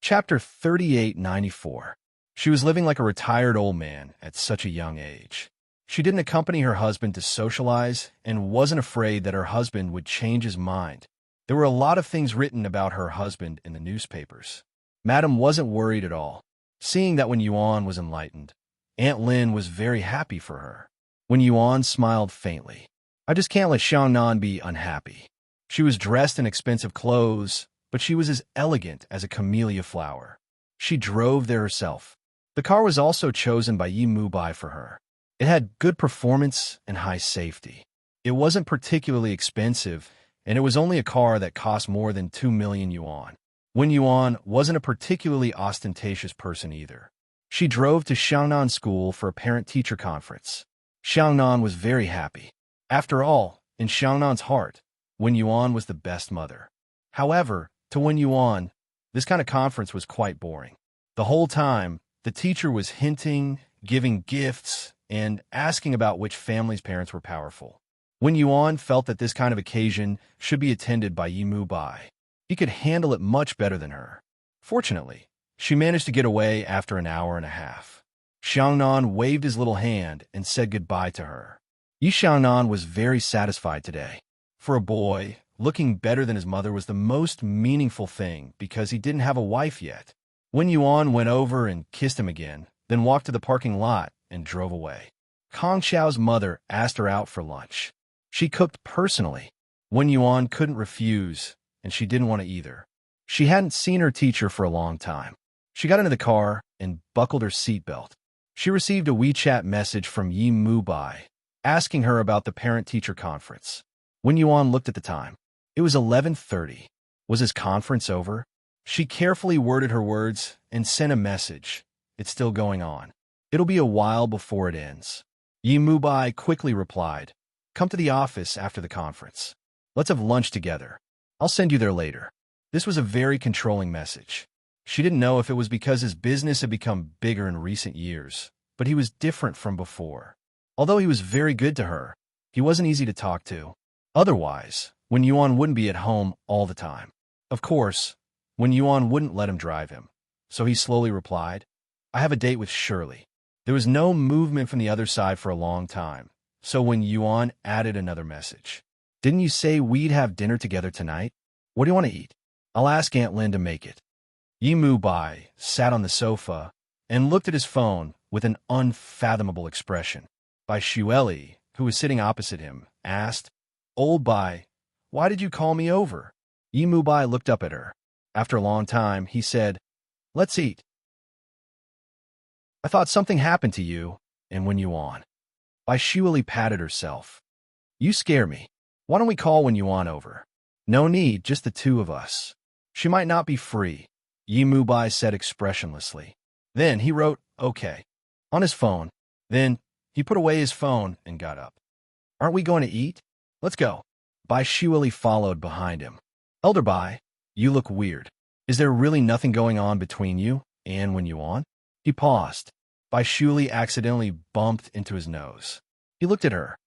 Chapter 3894. She was living like a retired old man at such a young age. She didn't accompany her husband to socialize and wasn't afraid that her husband would change his mind. There were a lot of things written about her husband in the newspapers. Madam wasn't worried at all. Seeing that Wen Yuan was enlightened, Aunt Lin was very happy for her. Wen Yuan smiled faintly. I just can't let Xiangnan be unhappy. She was dressed in expensive clothes, but she was as elegant as a camellia flower. She drove there herself. The car was also chosen by Yi Mubai for her. It had good performance and high safety. It wasn't particularly expensive, and it was only a car that cost more than 2 million yuan. Wen Yuan wasn't a particularly ostentatious person either. She drove to Xiangnan School for a parent-teacher conference. Xiangnan was very happy. After all, in Xiangnan's heart, Wen Yuan was the best mother. However, to Wen Yuan, this kind of conference was quite boring. The whole time, the teacher was hinting, giving gifts, and asking about which family's parents were powerful. Wen Yuan felt that this kind of occasion should be attended by Yi Mubai. He could handle it much better than her. Fortunately, she managed to get away after an hour and a half. Xiangnan waved his little hand and said goodbye to her. Yi Xiangnan was very satisfied today. For a boy, looking better than his mother was the most meaningful thing because he didn't have a wife yet. Wen Yuan went over and kissed him again, then walked to the parking lot and drove away. Kong Xiao's mother asked her out for lunch. She cooked personally. Wen Yuan couldn't refuse, and she didn't want to either. She hadn't seen her teacher for a long time. She got into the car and buckled her seatbelt. She received a WeChat message from Yi Mubai, asking her about the parent-teacher conference. Wen Yuan looked at the time. It was 11:30. Was his conference over? She carefully worded her words and sent a message. It's still going on. It'll be a while before it ends. Yi Mubai quickly replied, come to the office after the conference. Let's have lunch together. I'll send you there later. This was a very controlling message. She didn't know if it was because his business had become bigger in recent years, but he was different from before. Although he was very good to her, he wasn't easy to talk to. Otherwise, Wen Yuan wouldn't be at home all the time. Of course, Wen Yuan wouldn't let him drive him, so he slowly replied, I have a date with Shirley. There was no movement from the other side for a long time, so Wen Yuan added another message. Didn't you say we'd have dinner together tonight? What do you want to eat? I'll ask Aunt Lin to make it. Yi Mubai sat on the sofa and looked at his phone with an unfathomable expression. Bai Shueli, who was sitting opposite him, asked, "Old Bai, why did you call me over?" Yi Mubai looked up at her. After a long time, he said, "Let's eat. I thought something happened to you, and Wen Yuan." Bai Shueli patted herself. "You scare me. Why don't we call Wen Yuan over?" "No need, just the two of us. She might not be free," Yi Mubai said expressionlessly. Then he wrote, "Okay," on his phone. Then he put away his phone and got up. "Aren't we going to eat? Let's go." Bai Shueli followed behind him. "Elder Bai, you look weird. Is there really nothing going on between you and Wen Yuan?" He paused. Bai Shueli accidentally bumped into his nose. He looked at her.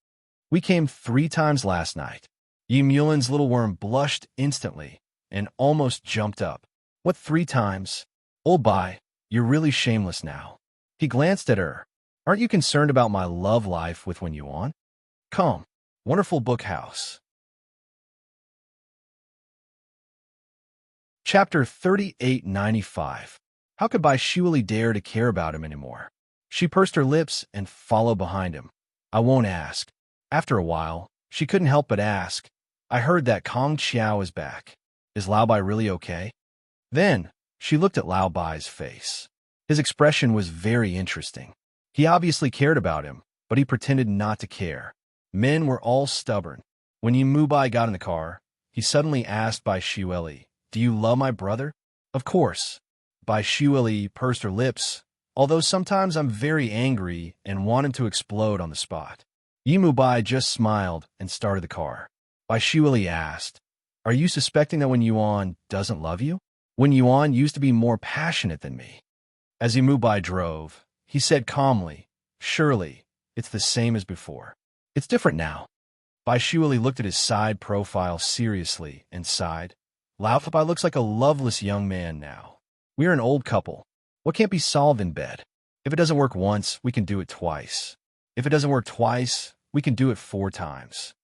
"We came 3 times last night." Yi Mulin's little worm blushed instantly and almost jumped up. "What 3 times? Old Bai, you're really shameless now." He glanced at her. "Aren't you concerned about my love life with Wen Yuan?" "Come, wonderful book house." Chapter 3895. How could Bai Shueli dare to care about him anymore? She pursed her lips and followed behind him. "I won't ask." After a while, she couldn't help but ask, "I heard that Kong Qiao is back. Is Lao Bai really okay?" Then she looked at Lao Bai's face. His expression was very interesting. He obviously cared about him, but he pretended not to care. Men were all stubborn. When Yi Mubai got in the car, he suddenly asked Bai Shueli, "Do you love my brother?" "Of course." Bai Shueli pursed her lips, "Although sometimes I'm very angry and want him to explode on the spot." Yi Mubai just smiled and started the car. Bai Shueli asked, "Are you suspecting that Wen Yuan doesn't love you?" "Wen Yuan used to be more passionate than me." As Yi Mubai drove, he said calmly, "Surely, it's the same as before. It's different now." Bai Shueli looked at his side profile seriously and sighed. "Lao Bai looks like a loveless young man now. We are an old couple. What can't be solved in bed? If it doesn't work once, we can do it twice. If it doesn't work twice, we can do it 4 times.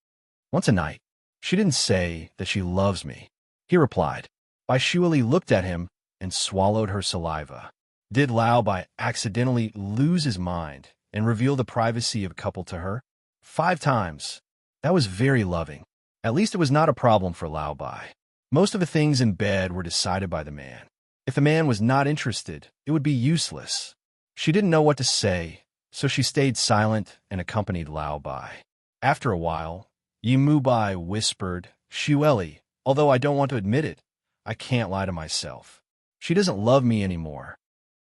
Once a night." "She didn't say that she loves me," he replied. Bai Shueli looked at him and swallowed her saliva. Did Lao Bai accidentally lose his mind and reveal the privacy of a couple to her? 5 times. That was very loving. At least it was not a problem for Lao Bai. Most of the things in bed were decided by the man. If the man was not interested, it would be useless. She didn't know what to say, so she stayed silent and accompanied Lao Bai. After a while, Yi Mubai whispered, "Shueli, although I don't want to admit it, I can't lie to myself. She doesn't love me anymore."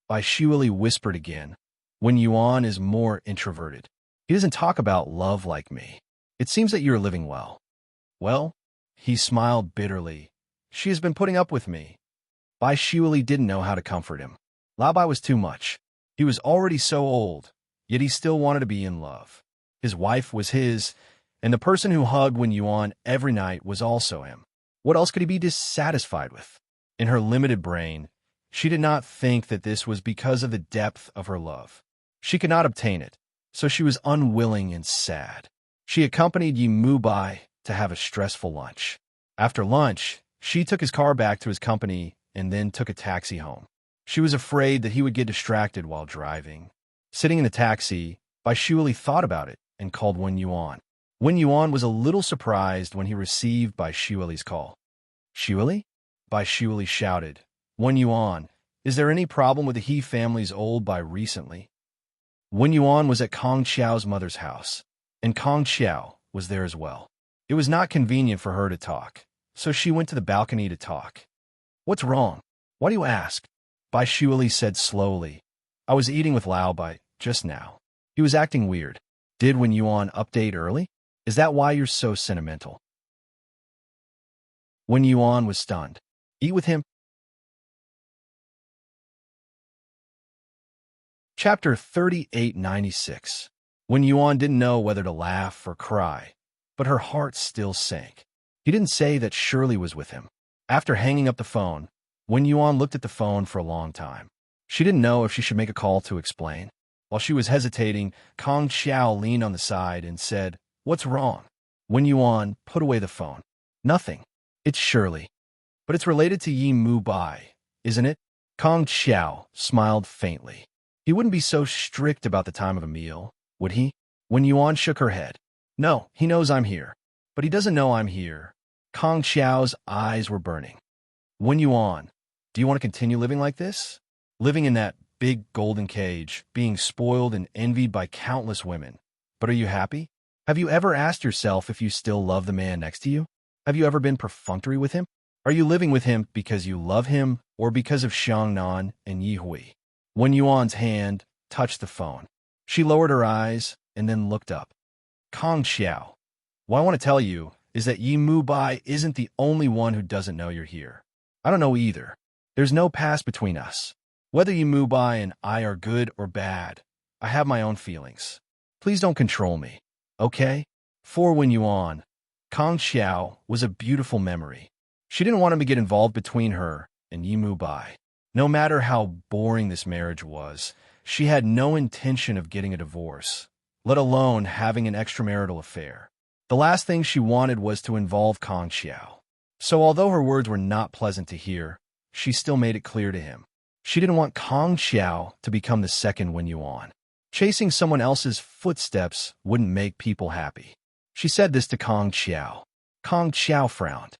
Bai Shueli whispered again, "Wen Yuan is more introverted. He doesn't talk about love like me. It seems that you are living well." "Well," he smiled bitterly, "she has been putting up with me." Bai Shueli didn't know how to comfort him. Lao Bai was too much. He was already so old, yet he still wanted to be in love. His wife was his, and the person who hugged Wen Yuan every night was also him. What else could he be dissatisfied with? In her limited brain, she did not think that this was because of the depth of her love. She could not obtain it, so she was unwilling and sad. She accompanied Yi Mubai to have a stressful lunch. After lunch, she took his car back to his company and then took a taxi home. She was afraid that he would get distracted while driving. Sitting in the taxi, Bai Shueli thought about it and called Wen Yuan. Wen Yuan was a little surprised when he received Bai Shueli's call. "Shueli?" Bai Shueli shouted. "Wen Yuan, is there any problem with the He family's old Bai recently?" Wen Yuan was at Kong Qiao's mother's house, and Kong Qiao was there as well. It was not convenient for her to talk, so she went to the balcony to talk. "What's wrong? Why do you ask?" Bai Shueli said slowly. "I was eating with Lao Bai just now. He was acting weird. Did Wen Yuan update early? Is that why you're so sentimental?" Wen Yuan was stunned. "Eat with him?" Chapter 3896. Wen Yuan didn't know whether to laugh or cry, but her heart still sank. He didn't say that Shirley was with him. After hanging up the phone, Wen Yuan looked at the phone for a long time. She didn't know if she should make a call to explain. While she was hesitating, Kong Qiao leaned on the side and said, "What's wrong?" Wen Yuan put away the phone. "Nothing. It's Shirley. But it's related to Yi Mubai, isn't it?" Kong Qiao smiled faintly. He wouldn't be so strict about the time of a meal, would he? Wen Yuan shook her head. No, he knows I'm here. But he doesn't know I'm here. Kong Xiao's eyes were burning. Wen Yuan, do you want to continue living like this? Living in that big golden cage, being spoiled and envied by countless women. But are you happy? Have you ever asked yourself if you still love the man next to you? Have you ever been perfunctory with him? Are you living with him because you love him or because of Xiangnan and Yi Hui? Wen Yuan's hand touched the phone. She lowered her eyes and then looked up. Kong Xiao, what I want to tell you is that Yi Mubai isn't the only one who doesn't know you're here. I don't know either. There's no past between us. Whether Yi Mubai and I are good or bad, I have my own feelings. Please don't control me, okay? For Wen Yuan, Kong Xiao was a beautiful memory. She didn't want him to get involved between her and Yi Mubai. No matter how boring this marriage was, she had no intention of getting a divorce, let alone having an extramarital affair. The last thing she wanted was to involve Kong Xiao. So although her words were not pleasant to hear, she still made it clear to him. She didn't want Kong Xiao to become the second Wen Yuan. Chasing someone else's footsteps wouldn't make people happy. She said this to Kong Xiao. Kong Xiao frowned.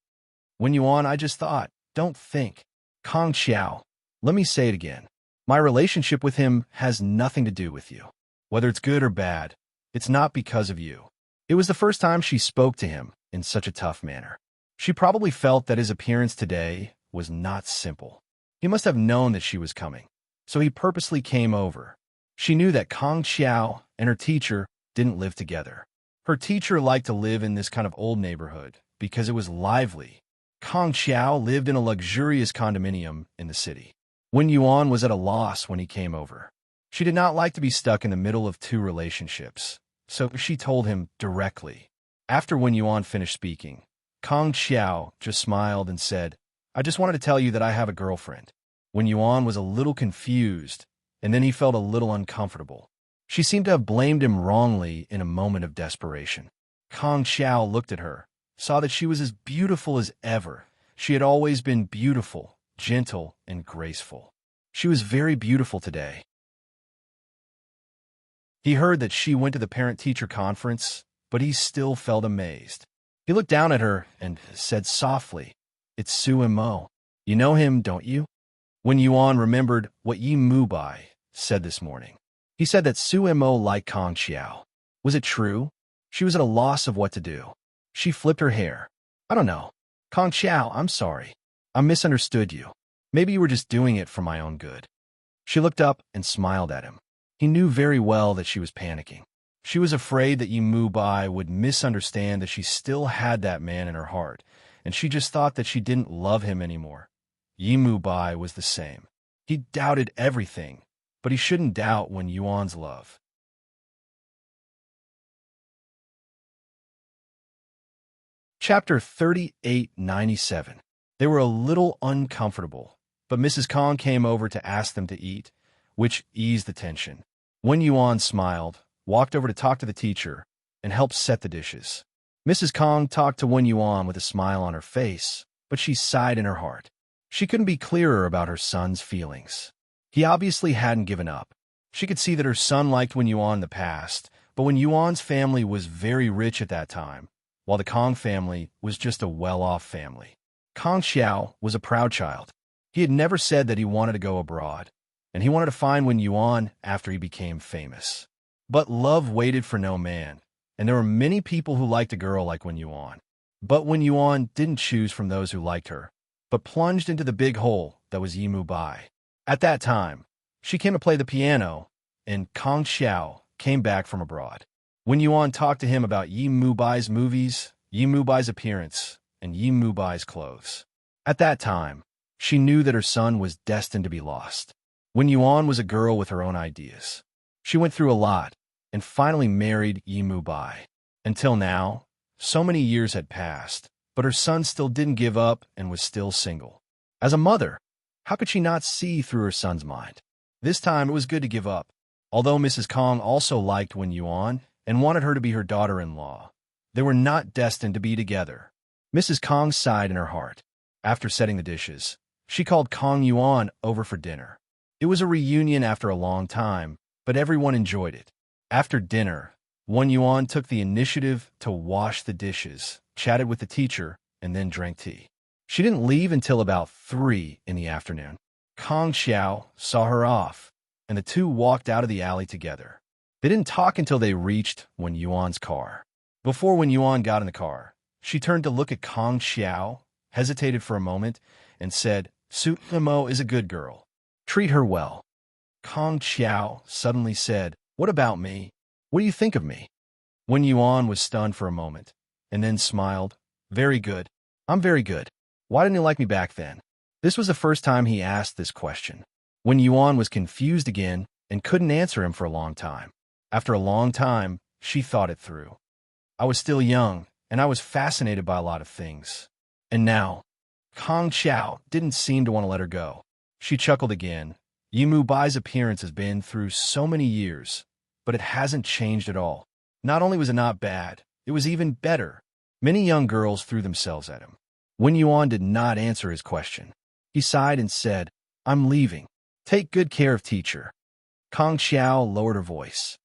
Wen Yuan, I just thought, don't think. Kong Xiao, let me say it again. My relationship with him has nothing to do with you. Whether it's good or bad, it's not because of you. It was the first time she spoke to him in such a tough manner. She probably felt that his appearance today was not simple. He must have known that she was coming, so he purposely came over. She knew that Kong Xiao and her teacher didn't live together. Her teacher liked to live in this kind of old neighborhood because it was lively. Kong Xiao lived in a luxurious condominium in the city. Wen Yuan was at a loss when he came over. She did not like to be stuck in the middle of two relationships, so she told him directly. After Wen Yuan finished speaking, Kong Xiao just smiled and said, I just wanted to tell you that I have a girlfriend. Wen Yuan was a little confused, and then he felt a little uncomfortable. She seemed to have blamed him wrongly in a moment of desperation. Kong Xiao looked at her, saw that she was as beautiful as ever. She had always been beautiful, gentle, and graceful. She was very beautiful today. He heard that she went to the parent-teacher conference, but he still felt amazed. He looked down at her and said softly, It's Su Mo. You know him, don't you? Wen Yuan remembered what Yi Mubai said this morning. He said that Su Mo liked Kong Xiao. Was it true? She was at a loss of what to do. She flipped her hair. I don't know. Kong Xiao, I'm sorry. I misunderstood you. Maybe you were just doing it for my own good. She looked up and smiled at him. He knew very well that she was panicking. She was afraid that Yi Mubai would misunderstand that she still had that man in her heart, and she just thought that she didn't love him anymore. Yi Mubai was the same. He doubted everything, but he shouldn't doubt Wen Yuan's love. Chapter 3897. They were a little uncomfortable, but Mrs. Kong came over to ask them to eat, which eased the tension. Wen Yuan smiled, walked over to talk to the teacher, and helped set the dishes. Mrs. Kong talked to Wen Yuan with a smile on her face, but she sighed in her heart. She couldn't be clearer about her son's feelings. He obviously hadn't given up. She could see that her son liked Wen Yuan in the past, but Wen Yuan's family was very rich at that time, while the Kong family was just a well-off family. Kong Xiao was a proud child. He had never said that he wanted to go abroad, and he wanted to find Wen Yuan after he became famous. But love waited for no man, and there were many people who liked a girl like Wen Yuan. But Wen Yuan didn't choose from those who liked her, but plunged into the big hole that was Yi Mubai. At that time, she came to play the piano, and Kong Xiao came back from abroad. Wen Yuan talked to him about Yi Mubai's movies, Yi Mubai's appearance, and Yi Mubai's clothes. At that time, she knew that her son was destined to be lost. Wen Yuan was a girl with her own ideas. She went through a lot, and finally married Yi Mubai. Until now, so many years had passed, but her son still didn't give up and was still single. As a mother, how could she not see through her son's mind? This time it was good to give up. Although Mrs. Kong also liked Wen Yuan and wanted her to be her daughter-in-law, they were not destined to be together. Mrs. Kong sighed in her heart. After setting the dishes, she called Kong Yuan over for dinner. It was a reunion after a long time, but everyone enjoyed it. After dinner, Wen Yuan took the initiative to wash the dishes, chatted with the teacher, and then drank tea. She didn't leave until about 3 in the afternoon. Kong Xiao saw her off, and the two walked out of the alley together. They didn't talk until they reached Wen Yuan's car. Before Wen Yuan got in the car, she turned to look at Kong Xiao, hesitated for a moment, and said, "Su Mo is a good girl. Treat her well." Kong Xiao suddenly said, "What about me? What do you think of me?" Wen Yuan was stunned for a moment, and then smiled. "Very good. I'm very good. Why didn't you like me back then?" This was the first time he asked this question. Wen Yuan was confused again and couldn't answer him for a long time. After a long time, she thought it through. "I was still young, and I was fascinated by a lot of things. And now," Kong Xiao didn't seem to want to let her go. She chuckled again. Yimu Bai's appearance has been through so many years, but it hasn't changed at all. Not only was it not bad, it was even better. Many young girls threw themselves at him. Wen Yuan did not answer his question. He sighed and said, "I'm leaving. Take good care of teacher." Kong Xiao lowered her voice.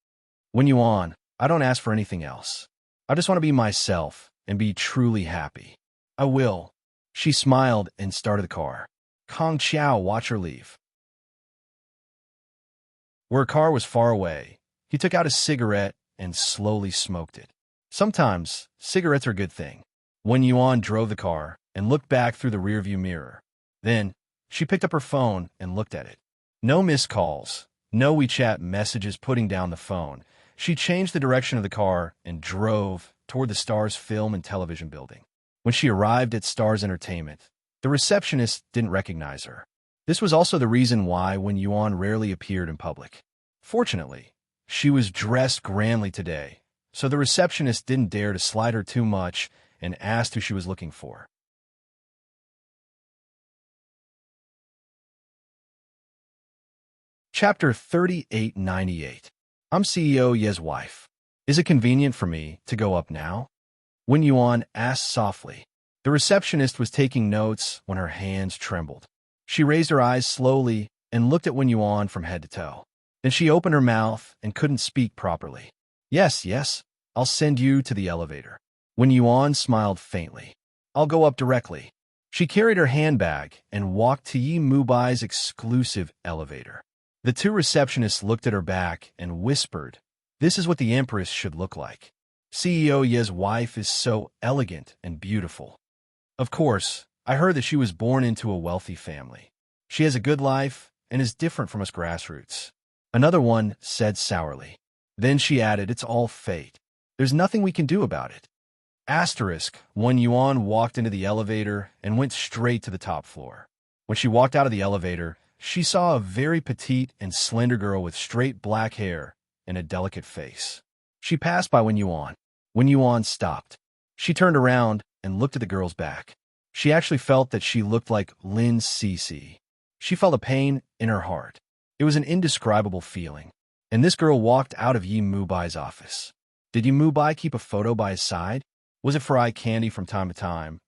"Wen Yuan, I don't ask for anything else. I just want to be myself and be truly happy." "I will." She smiled and started the car. Kong Xiao watched her leave. Where her car was far away, he took out a cigarette and slowly smoked it. Sometimes, cigarettes are a good thing. Wen Yuan drove the car and looked back through the rearview mirror. Then, she picked up her phone and looked at it. No missed calls, no WeChat messages putting down the phone. She changed the direction of the car and drove toward the Stars Film and Television Building. When she arrived at Stars Entertainment, the receptionist didn't recognize her. This was also the reason why Wen Yuan rarely appeared in public. Fortunately, she was dressed grandly today, so the receptionist didn't dare to slight her too much and asked who she was looking for. Chapter 3898. I'm CEO Ye's wife. Is it convenient for me to go up now? Wen Yuan asked softly. The receptionist was taking notes when her hands trembled. She raised her eyes slowly and looked at Wen Yuan from head to toe. Then she opened her mouth and couldn't speak properly. Yes, I'll send you to the elevator." Wen Yuan smiled faintly. "I'll go up directly." She carried her handbag and walked to Yi Mubai's exclusive elevator. The two receptionists looked at her back and whispered, "This is what the Empress should look like. CEO Ye's wife is so elegant and beautiful." Of course, I heard that she was born into a wealthy family. She has a good life and is different from us grassroots. Another one said sourly. Then she added, "It's all fate. There's nothing we can do about it." Asterisk, Wen Yuan walked into the elevator and went straight to the top floor. When she walked out of the elevator, she saw a very petite and slender girl with straight black hair and a delicate face. She passed by Wen Yuan. Wen Yuan stopped. She turned around and looked at the girl's back. She actually felt that she looked like Lin Cece. She felt a pain in her heart. It was an indescribable feeling. And this girl walked out of Yi Mubai's office. Did Yi Mubai keep a photo by his side? Was it for eye candy from time to time?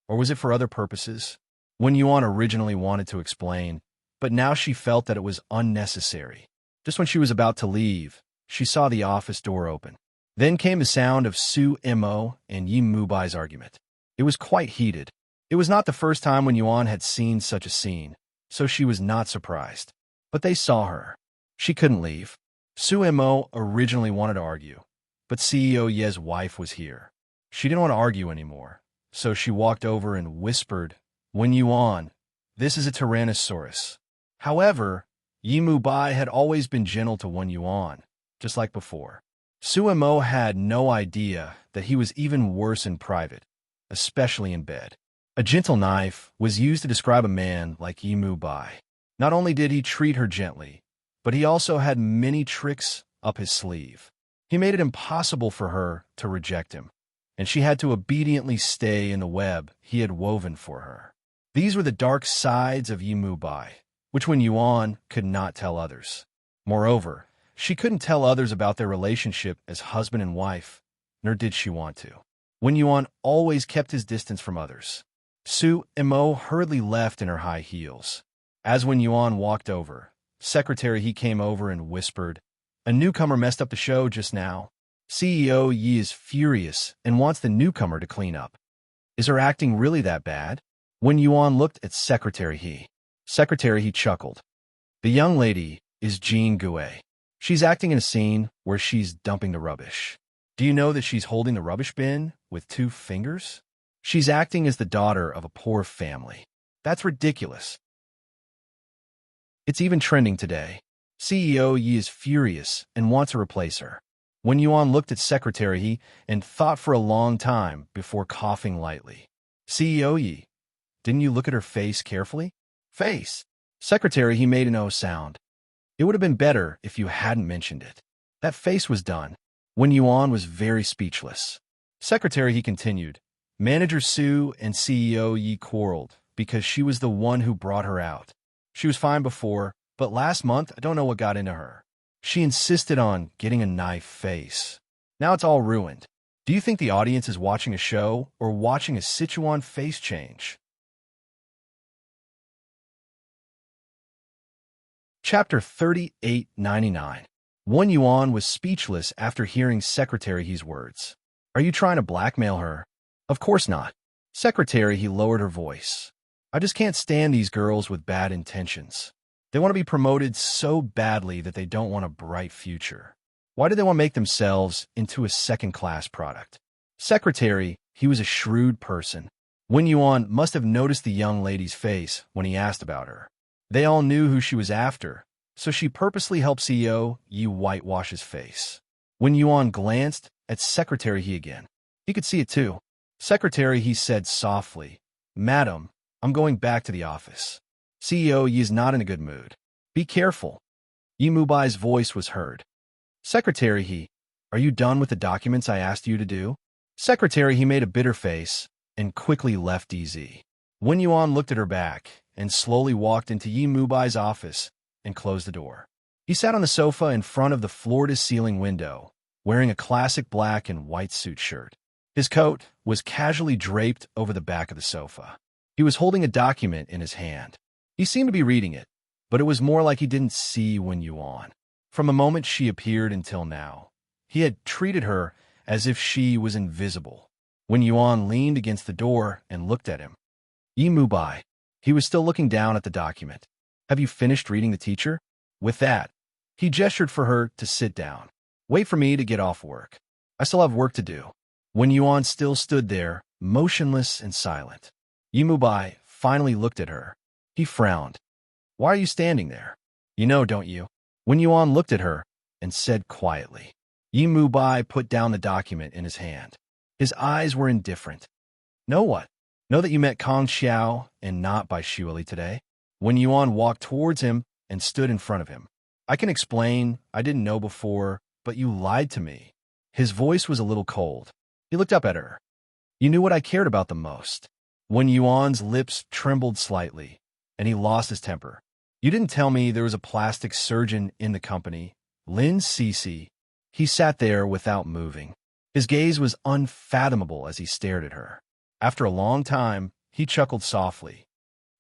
Or was it for other purposes? Wen Yuan originally wanted to explain, but now she felt that it was unnecessary. Just when she was about to leave, she saw the office door open. Then came the sound of Su Mo and Yi Mubai's argument. It was quite heated. It was not the first time Wen Yuan had seen such a scene, so she was not surprised. But they saw her. She couldn't leave. Su Mo originally wanted to argue, but CEO Ye's wife was here. She didn't want to argue anymore, so she walked over and whispered, "Wen Yuan, this is a Tyrannosaurus." However, Yi Mubai had always been gentle to Wen Yuan, just like before. Su Mo had no idea that he was even worse in private, especially in bed. A gentle knife was used to describe a man like Yi Mubai. Not only did he treat her gently, but he also had many tricks up his sleeve. He made it impossible for her to reject him, and she had to obediently stay in the web he had woven for her. These were the dark sides of Yi Mubai, which Wen Yuan could not tell others. Moreover, she couldn't tell others about their relationship as husband and wife, nor did she want to. Wen Yuan always kept his distance from others. Su Mo hurriedly left in her high heels. As Wen Yuan walked over, Secretary he came over and whispered, "A newcomer messed up the show just now. CEO Yi is furious and wants the newcomer to clean up." "Is her acting really that bad?" When Yuan looked at Secretary He. Secretary He chuckled. "The young lady is Jean Gouet. She's acting in a scene where she's dumping the rubbish. Do you know that she's holding the rubbish bin with 2 fingers? She's acting as the daughter of a poor family. That's ridiculous. It's even trending today. CEO Yi is furious and wants to replace her." When Yuan looked at Secretary He and thought for a long time before coughing lightly. "CEO Yi, didn't you look at her face carefully?" "Face?" Secretary He made an O sound. "It would have been better if you hadn't mentioned it." That face was done. When Yuan was very speechless. Secretary He continued, "Manager Su and CEO Yi quarreled because she was the one who brought her out. She was fine before, but last month I don't know what got into her. She insisted on getting a knife face. Now it's all ruined. Do you think the audience is watching a show or watching a Sichuan face change?" Chapter 3899. Wen Yuan was speechless after hearing Secretary He's words. "Are you trying to blackmail her?" "Of course not." Secretary He lowered her voice. "I just can't stand these girls with bad intentions. They want to be promoted so badly that they don't want a bright future. Why do they want to make themselves into a second-class product?" Secretary He was a shrewd person. Wen Yuan must have noticed the young lady's face when he asked about her. They all knew who she was after, so she purposely helped CEO Yi whitewash his face. When Yuan glanced at Secretary He again, he could see it too. Secretary He said softly, "Madam, I'm going back to the office. CEO Yi is not in a good mood. Be careful." Yi Mubai's voice was heard. "Secretary He, are you done with the documents I asked you to do?" Secretary He made a bitter face and quickly left DZ. Wen Yuan looked at her back and slowly walked into Yi Mubai's office and closed the door. He sat on the sofa in front of the floor-to-ceiling window, wearing a classic black and white suit shirt. His coat was casually draped over the back of the sofa. He was holding a document in his hand. He seemed to be reading it, but it was more like he didn't see Wen Yuan. From the moment she appeared until now, he had treated her as if she was invisible. Wen Yuan leaned against the door and looked at him. "Yi Mubai." He was still looking down at the document. "Have you finished reading the teacher?" With that, he gestured for her to sit down. "Wait for me to get off work. I still have work to do." When Yuan still stood there, motionless and silent, Yi Mubai finally looked at her. He frowned. "Why are you standing there? You know, don't you?" When Yuan looked at her and said quietly. Yi Mubai put down the document in his hand. His eyes were indifferent. "Know what?" "Know that you met Kong Xiao and not Bai Shuili today?" When Yuan walked towards him and stood in front of him. "I can explain. I didn't know before, but you lied to me." His voice was a little cold. He looked up at her. "You knew what I cared about the most." When Yuan's lips trembled slightly, and he lost his temper. "You didn't tell me there was a plastic surgeon in the company, Lin Cece." He sat there without moving. His gaze was unfathomable as he stared at her. After a long time, he chuckled softly.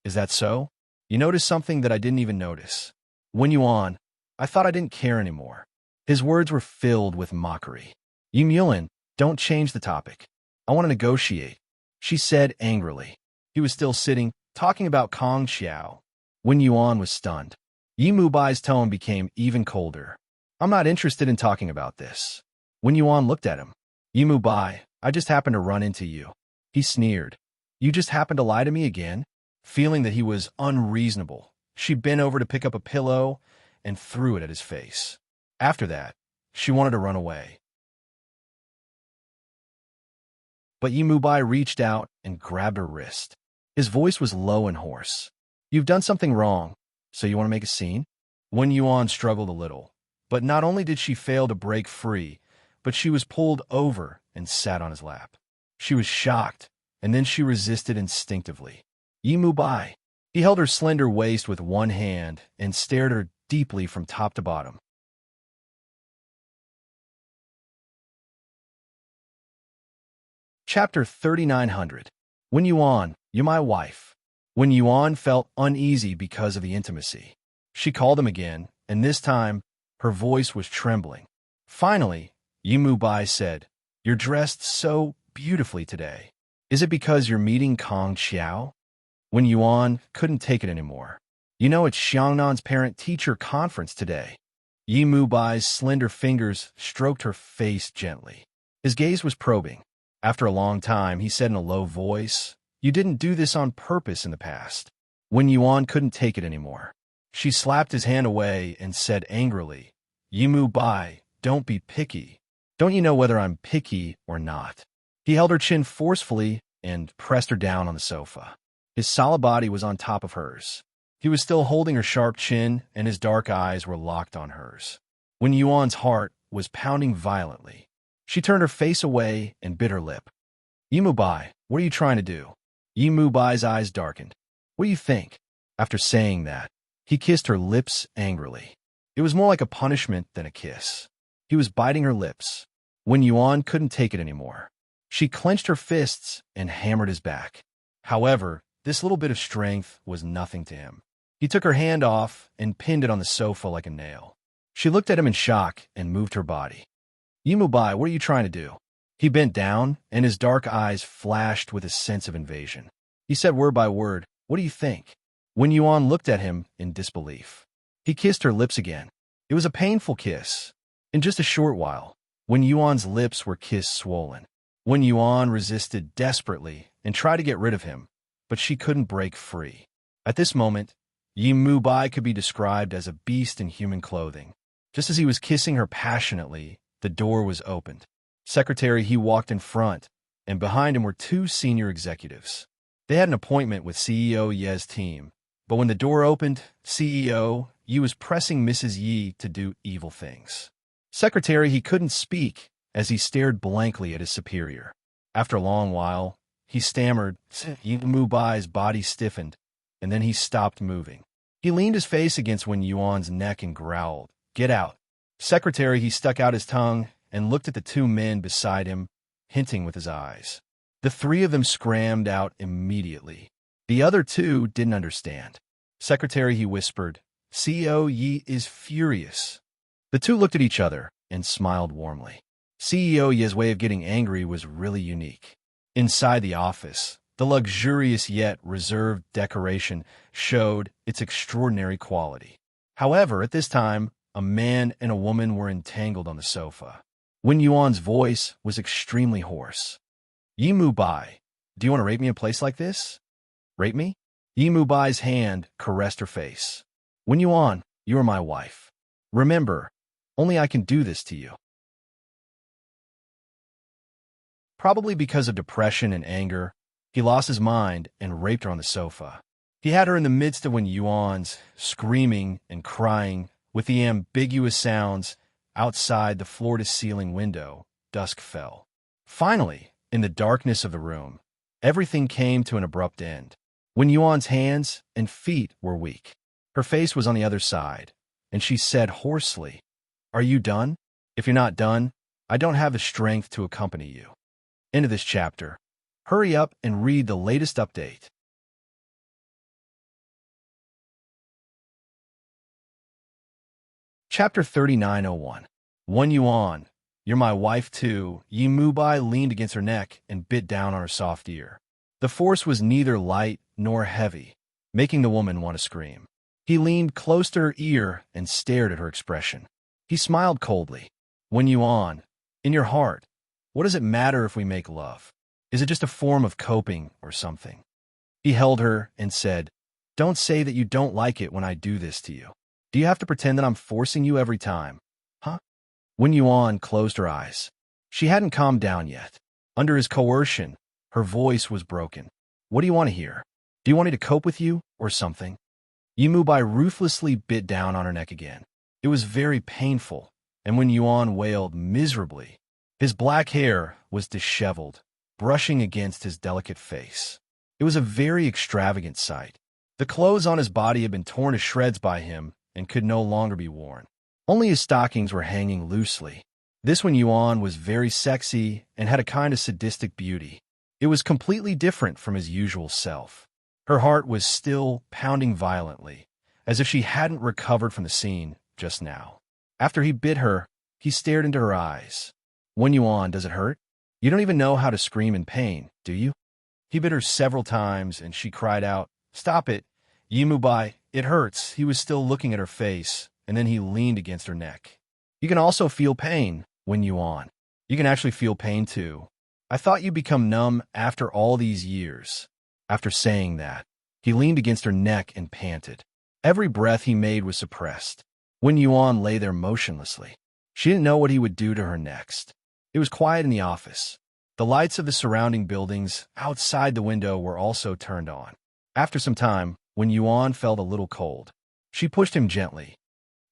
"Is that so? You noticed something that I didn't even notice." Wen Yuan, "I thought I didn't care anymore." His words were filled with mockery. "Yi Mulin, don't change the topic. I want to negotiate," she said angrily. He was still sitting, talking about Kong Xiao. Wen Yuan was stunned. Yi Mubai's tone became even colder. "I'm not interested in talking about this." Wen Yuan looked at him. "Yi Mubai, I just happened to run into you." He sneered. "You just happened to lie to me again?" Feeling that he was unreasonable, she bent over to pick up a pillow and threw it at his face. After that, she wanted to run away. But Yi Mubai reached out and grabbed her wrist. His voice was low and hoarse. "You've done something wrong, so you want to make a scene?" Wen Yuan struggled a little, but not only did she fail to break free, but she was pulled over and sat on his lap. She was shocked, and then she resisted instinctively. "Yi Mubai." He held her slender waist with one hand and stared her deeply from top to bottom. Chapter 3900. Wen Yuan, you're my wife. Wen Yuan felt uneasy because of the intimacy. She called him again, and this time, her voice was trembling. Finally, Yimu Bai said, "You're dressed so beautifully today. Is it because you're meeting Kong Xiao?" Wen Yuan couldn't take it anymore. "You know it's Xiangnan's parent-teacher conference today." Yimu Bai's slender fingers stroked her face gently. His gaze was probing. After a long time, he said in a low voice, "You didn't do this on purpose in the past." Wen Yuan couldn't take it anymore. She slapped his hand away and said angrily, "Yimu Bai, don't be picky. Don't you know whether I'm picky or not?" He held her chin forcefully and pressed her down on the sofa. His solid body was on top of hers. He was still holding her sharp chin, and his dark eyes were locked on hers. Wen Yuan's heart was pounding violently. She turned her face away and bit her lip. "Yimu Bai, what are you trying to do?" Yimu Bai's eyes darkened. "What do you think?" After saying that, he kissed her lips angrily. It was more like a punishment than a kiss. He was biting her lips. Wen Yuan couldn't take it anymore. She clenched her fists and hammered his back. However, this little bit of strength was nothing to him. He took her hand off and pinned it on the sofa like a nail. She looked at him in shock and moved her body. "Yimu Bai, what are you trying to do?" He bent down, and his dark eyes flashed with a sense of invasion. He said word by word, "What do you think?" Wen Yuan looked at him in disbelief. He kissed her lips again. It was a painful kiss. In just a short while, Wen Yuan's lips were kiss-swollen. Wen Yuan resisted desperately and tried to get rid of him, but she couldn't break free. At this moment, Yimu Bai could be described as a beast in human clothing. Just as he was kissing her passionately, the door was opened. Secretary He walked in front, and behind him were two senior executives. They had an appointment with CEO Ye's team, but when the door opened, CEO Yi was pressing Mrs. Yi to do evil things. Secretary He couldn't speak as he stared blankly at his superior. After a long while, he stammered. Yimu Bai's body stiffened, and then he stopped moving. He leaned his face against Wen Yuan's neck and growled, "Get out." Secretary He stuck out his tongue and looked at the two men beside him, hinting with his eyes. The three of them scrammed out immediately. The other two didn't understand. Secretary He whispered, "CEO Yi is furious." The two looked at each other and smiled warmly. CEO Yi's way of getting angry was really unique. Inside the office, the luxurious yet reserved decoration showed its extraordinary quality. However, at this time, a man and a woman were entangled on the sofa. Wen Yuan's voice was extremely hoarse. "Yimu Bai, do you want to rape me in a place like this?" "Rape me?" Yimu Bai's hand caressed her face. "Wen Yuan, you are my wife. Remember, only I can do this to you." Probably because of depression and anger, he lost his mind and raped her on the sofa. He had her in the midst of Wen Yuan's screaming and crying with the ambiguous sounds outside the floor-to-ceiling window. Dusk fell. Finally, in the darkness of the room, everything came to an abrupt end. Wen Yuan's hands and feet were weak. Her face was on the other side, and she said hoarsely, "Are you done? If you're not done, I don't have the strength to accompany you." End of this chapter. Hurry up and read the latest update. Chapter 3901. Wen Yuan, you're my wife too. Yimu Bai leaned against her neck and bit down on her soft ear. The force was neither light nor heavy, making the woman want to scream. He leaned close to her ear and stared at her expression. He smiled coldly. "Wen Yuan, in your heart, what does it matter if we make love? Is it just a form of coping or something?" He held her and said, "Don't say that you don't like it when I do this to you. Do you have to pretend that I'm forcing you every time? Huh?" Wen Yuan closed her eyes. She hadn't calmed down yet. Under his coercion, her voice was broken. "What do you want to hear? Do you want me to cope with you or something?" Yimu Bai ruthlessly bit down on her neck again. It was very painful, and Wen Yuan wailed miserably. His black hair was disheveled, brushing against his delicate face. It was a very extravagant sight. The clothes on his body had been torn to shreds by him and could no longer be worn. Only his stockings were hanging loosely. This Wen Yuan was very sexy and had a kind of sadistic beauty. It was completely different from his usual self. Her heart was still pounding violently, as if she hadn't recovered from the scene just now. After he bit her, he stared into her eyes. "When you on, does it hurt? You don't even know how to scream in pain, do you?" He bit her several times, and she cried out, "Stop it, Yimubai, it hurts." He was still looking at her face, and then he leaned against her neck. "You can also feel pain when you on. You can actually feel pain too. I thought you'd become numb after all these years." After saying that, he leaned against her neck and panted. Every breath he made was suppressed. Wen Yuan lay there motionlessly. She didn't know what he would do to her next. It was quiet in the office. The lights of the surrounding buildings outside the window were also turned on. After some time, Wen Yuan felt a little cold. She pushed him gently.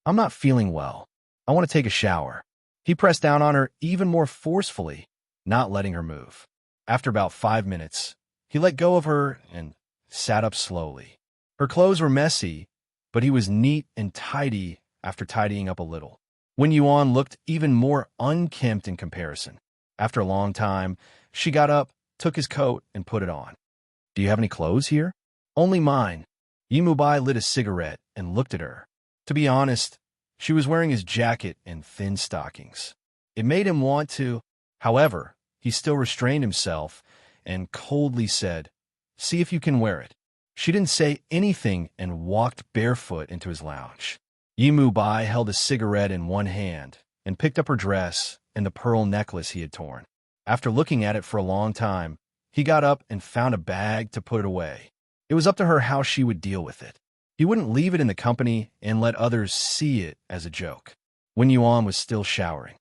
"I'm not feeling well. I want to take a shower." He pressed down on her even more forcefully, not letting her move. After about 5 minutes, he let go of her and sat up slowly. Her clothes were messy, but he was neat and tidy after tidying up a little. Wen Yuan looked even more unkempt in comparison. After a long time, she got up, took his coat, and put it on. "Do you have any clothes here?" "Only mine." Yimubai lit a cigarette and looked at her. To be honest, she was wearing his jacket and thin stockings. It made him want to. However, he still restrained himself and coldly said, "See if you can wear it." She didn't say anything and walked barefoot into his lounge. Yimubai held a cigarette in one hand and picked up her dress and the pearl necklace he had torn. After looking at it for a long time, he got up and found a bag to put it away. It was up to her how she would deal with it. He wouldn't leave it in the company and let others see it as a joke. Wen Yuan was still showering.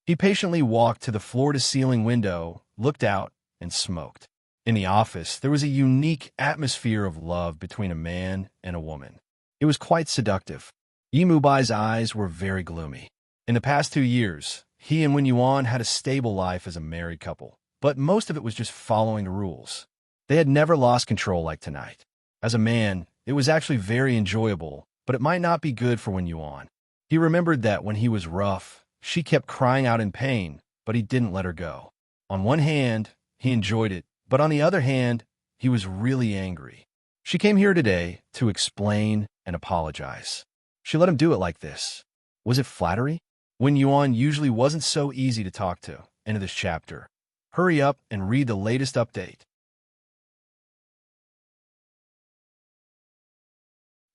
He patiently walked to the floor-to-ceiling window, looked out, and smoked. In the office, there was a unique atmosphere of love between a man and a woman. It was quite seductive. Yimubai's eyes were very gloomy. In the past 2 years, he and Wen Yuan had a stable life as a married couple, but most of it was just following the rules. They had never lost control like tonight. As a man, it was actually very enjoyable, but it might not be good for Wen Yuan. He remembered that when he was rough, she kept crying out in pain, but he didn't let her go. On one hand, he enjoyed it, but on the other hand, he was really angry. She came here today to explain and apologize. She let him do it like this. Was it flattery? Wen Yuan usually wasn't so easy to talk to. End of this chapter. Hurry up and read the latest update.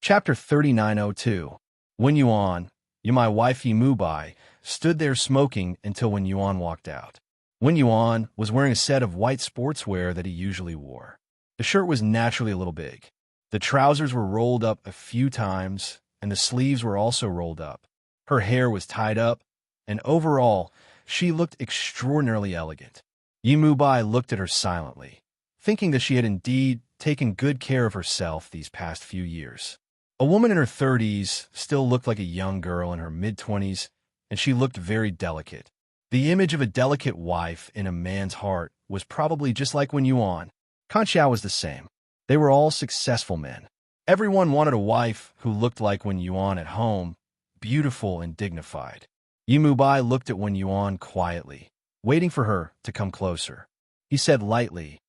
Chapter 3902. Wen Yuan, my wife Yimubai, stood there smoking until Wen Yuan walked out. Wen Yuan was wearing a set of white sportswear that he usually wore. The shirt was naturally a little big. The trousers were rolled up a few times, and the sleeves were also rolled up. Her hair was tied up, and overall, she looked extraordinarily elegant. Yimubai looked at her silently, thinking that she had indeed taken good care of herself these past few years. A woman in her 30s still looked like a young girl in her mid-20s, and she looked very delicate. The image of a delicate wife in a man's heart was probably just like Wen Yuan. Kanxiao was the same. They were all successful men. Everyone wanted a wife who looked like Wen Yuan at home, beautiful and dignified. Yimubai looked at Wen Yuan quietly, waiting for her to come closer. He said lightly,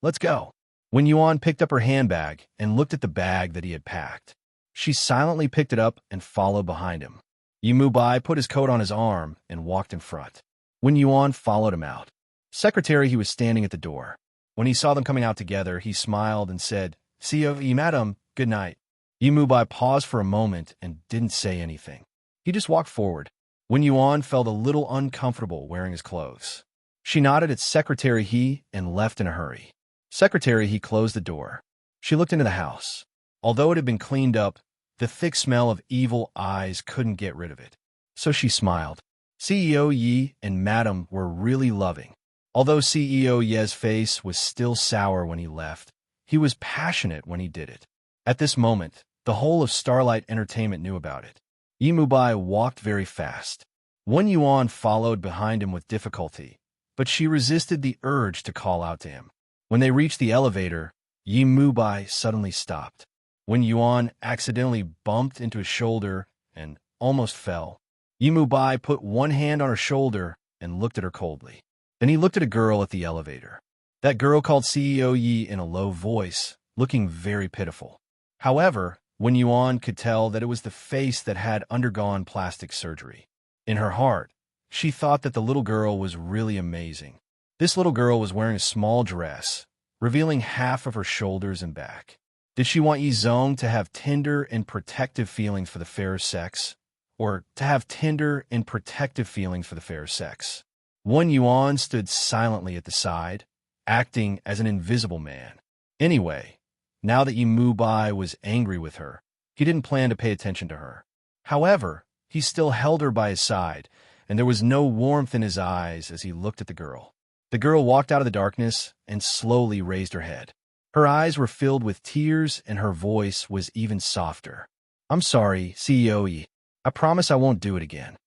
"Let's go." Wen Yuan picked up her handbag and looked at the bag that he had packed. She silently picked it up and followed behind him. Yimubai put his coat on his arm and walked in front. Wen Yuan followed him out. Secretary, he was standing at the door. When he saw them coming out together, he smiled and said, "See you, madam. Good night." Yimubai paused for a moment and didn't say anything. He just walked forward. Wen Yuan felt a little uncomfortable wearing his clothes. She nodded at Secretary He and left in a hurry. Secretary He closed the door. She looked into the house. Although it had been cleaned up, the thick smell of evil eyes couldn't get rid of it. So she smiled. CEO Yi and Madam were really loving. Although CEO Ye's face was still sour when he left, he was passionate when he did it. At this moment, the whole of Starlight Entertainment knew about it. Yimubai walked very fast. Wen Yuan followed behind him with difficulty, but she resisted the urge to call out to him. When they reached the elevator, Yimubai suddenly stopped. Wen Yuan accidentally bumped into his shoulder and almost fell. Yimubai put one hand on her shoulder and looked at her coldly. Then he looked at a girl at the elevator. That girl called CEO Yi in a low voice, looking very pitiful. However, Wen Yuan could tell that it was the face that had undergone plastic surgery. In her heart, she thought that the little girl was really amazing. This little girl was wearing a small dress, revealing half of her shoulders and back. Did she want Yi Zong to have tender and protective feelings for the fairer sex? Or to have tender and protective feelings for the fairer sex? Wen Yuan stood silently at the side, acting as an invisible man. Anyway, now that Yi Mubai was angry with her, he didn't plan to pay attention to her. However, he still held her by his side, and there was no warmth in his eyes as he looked at the girl. The girl walked out of the darkness and slowly raised her head. Her eyes were filled with tears, and her voice was even softer. "I'm sorry, CEO Yi. I promise I won't do it again."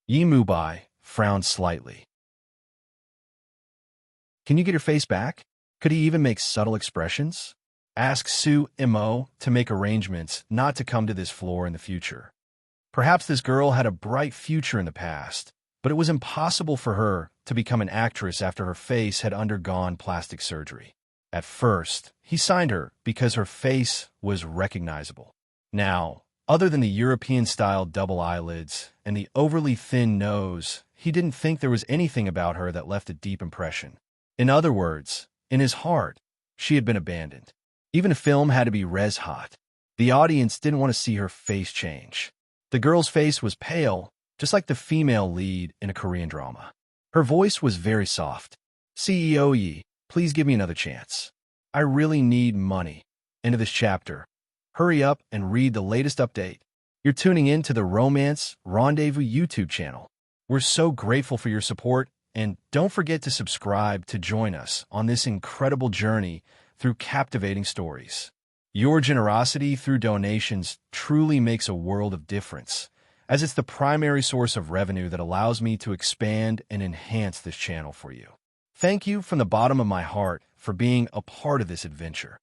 Yi Mubai frowned slightly. "Can you get your face back? Could he even make subtle expressions?" Asked Su Imo to make arrangements not to come to this floor in the future. Perhaps this girl had a bright future in the past, but it was impossible for her to become an actress after her face had undergone plastic surgery. At first, he signed her because her face was recognizable. Now, other than the European-style double eyelids and the overly thin nose, he didn't think there was anything about her that left a deep impression. In other words, in his heart, she had been abandoned. Even a film had to be res hot. The audience didn't want to see her face change. The girl's face was pale, just like the female lead in a Korean drama. Her voice was very soft. "CEO Yi, please give me another chance. I really need money." End of this chapter. Hurry up and read the latest update. You're tuning in to the Romance Rendezvous YouTube channel. We're so grateful for your support, and don't forget to subscribe to join us on this incredible journey through captivating stories. Your generosity through donations truly makes a world of difference, as it's the primary source of revenue that allows me to expand and enhance this channel for you. Thank you from the bottom of my heart for being a part of this adventure.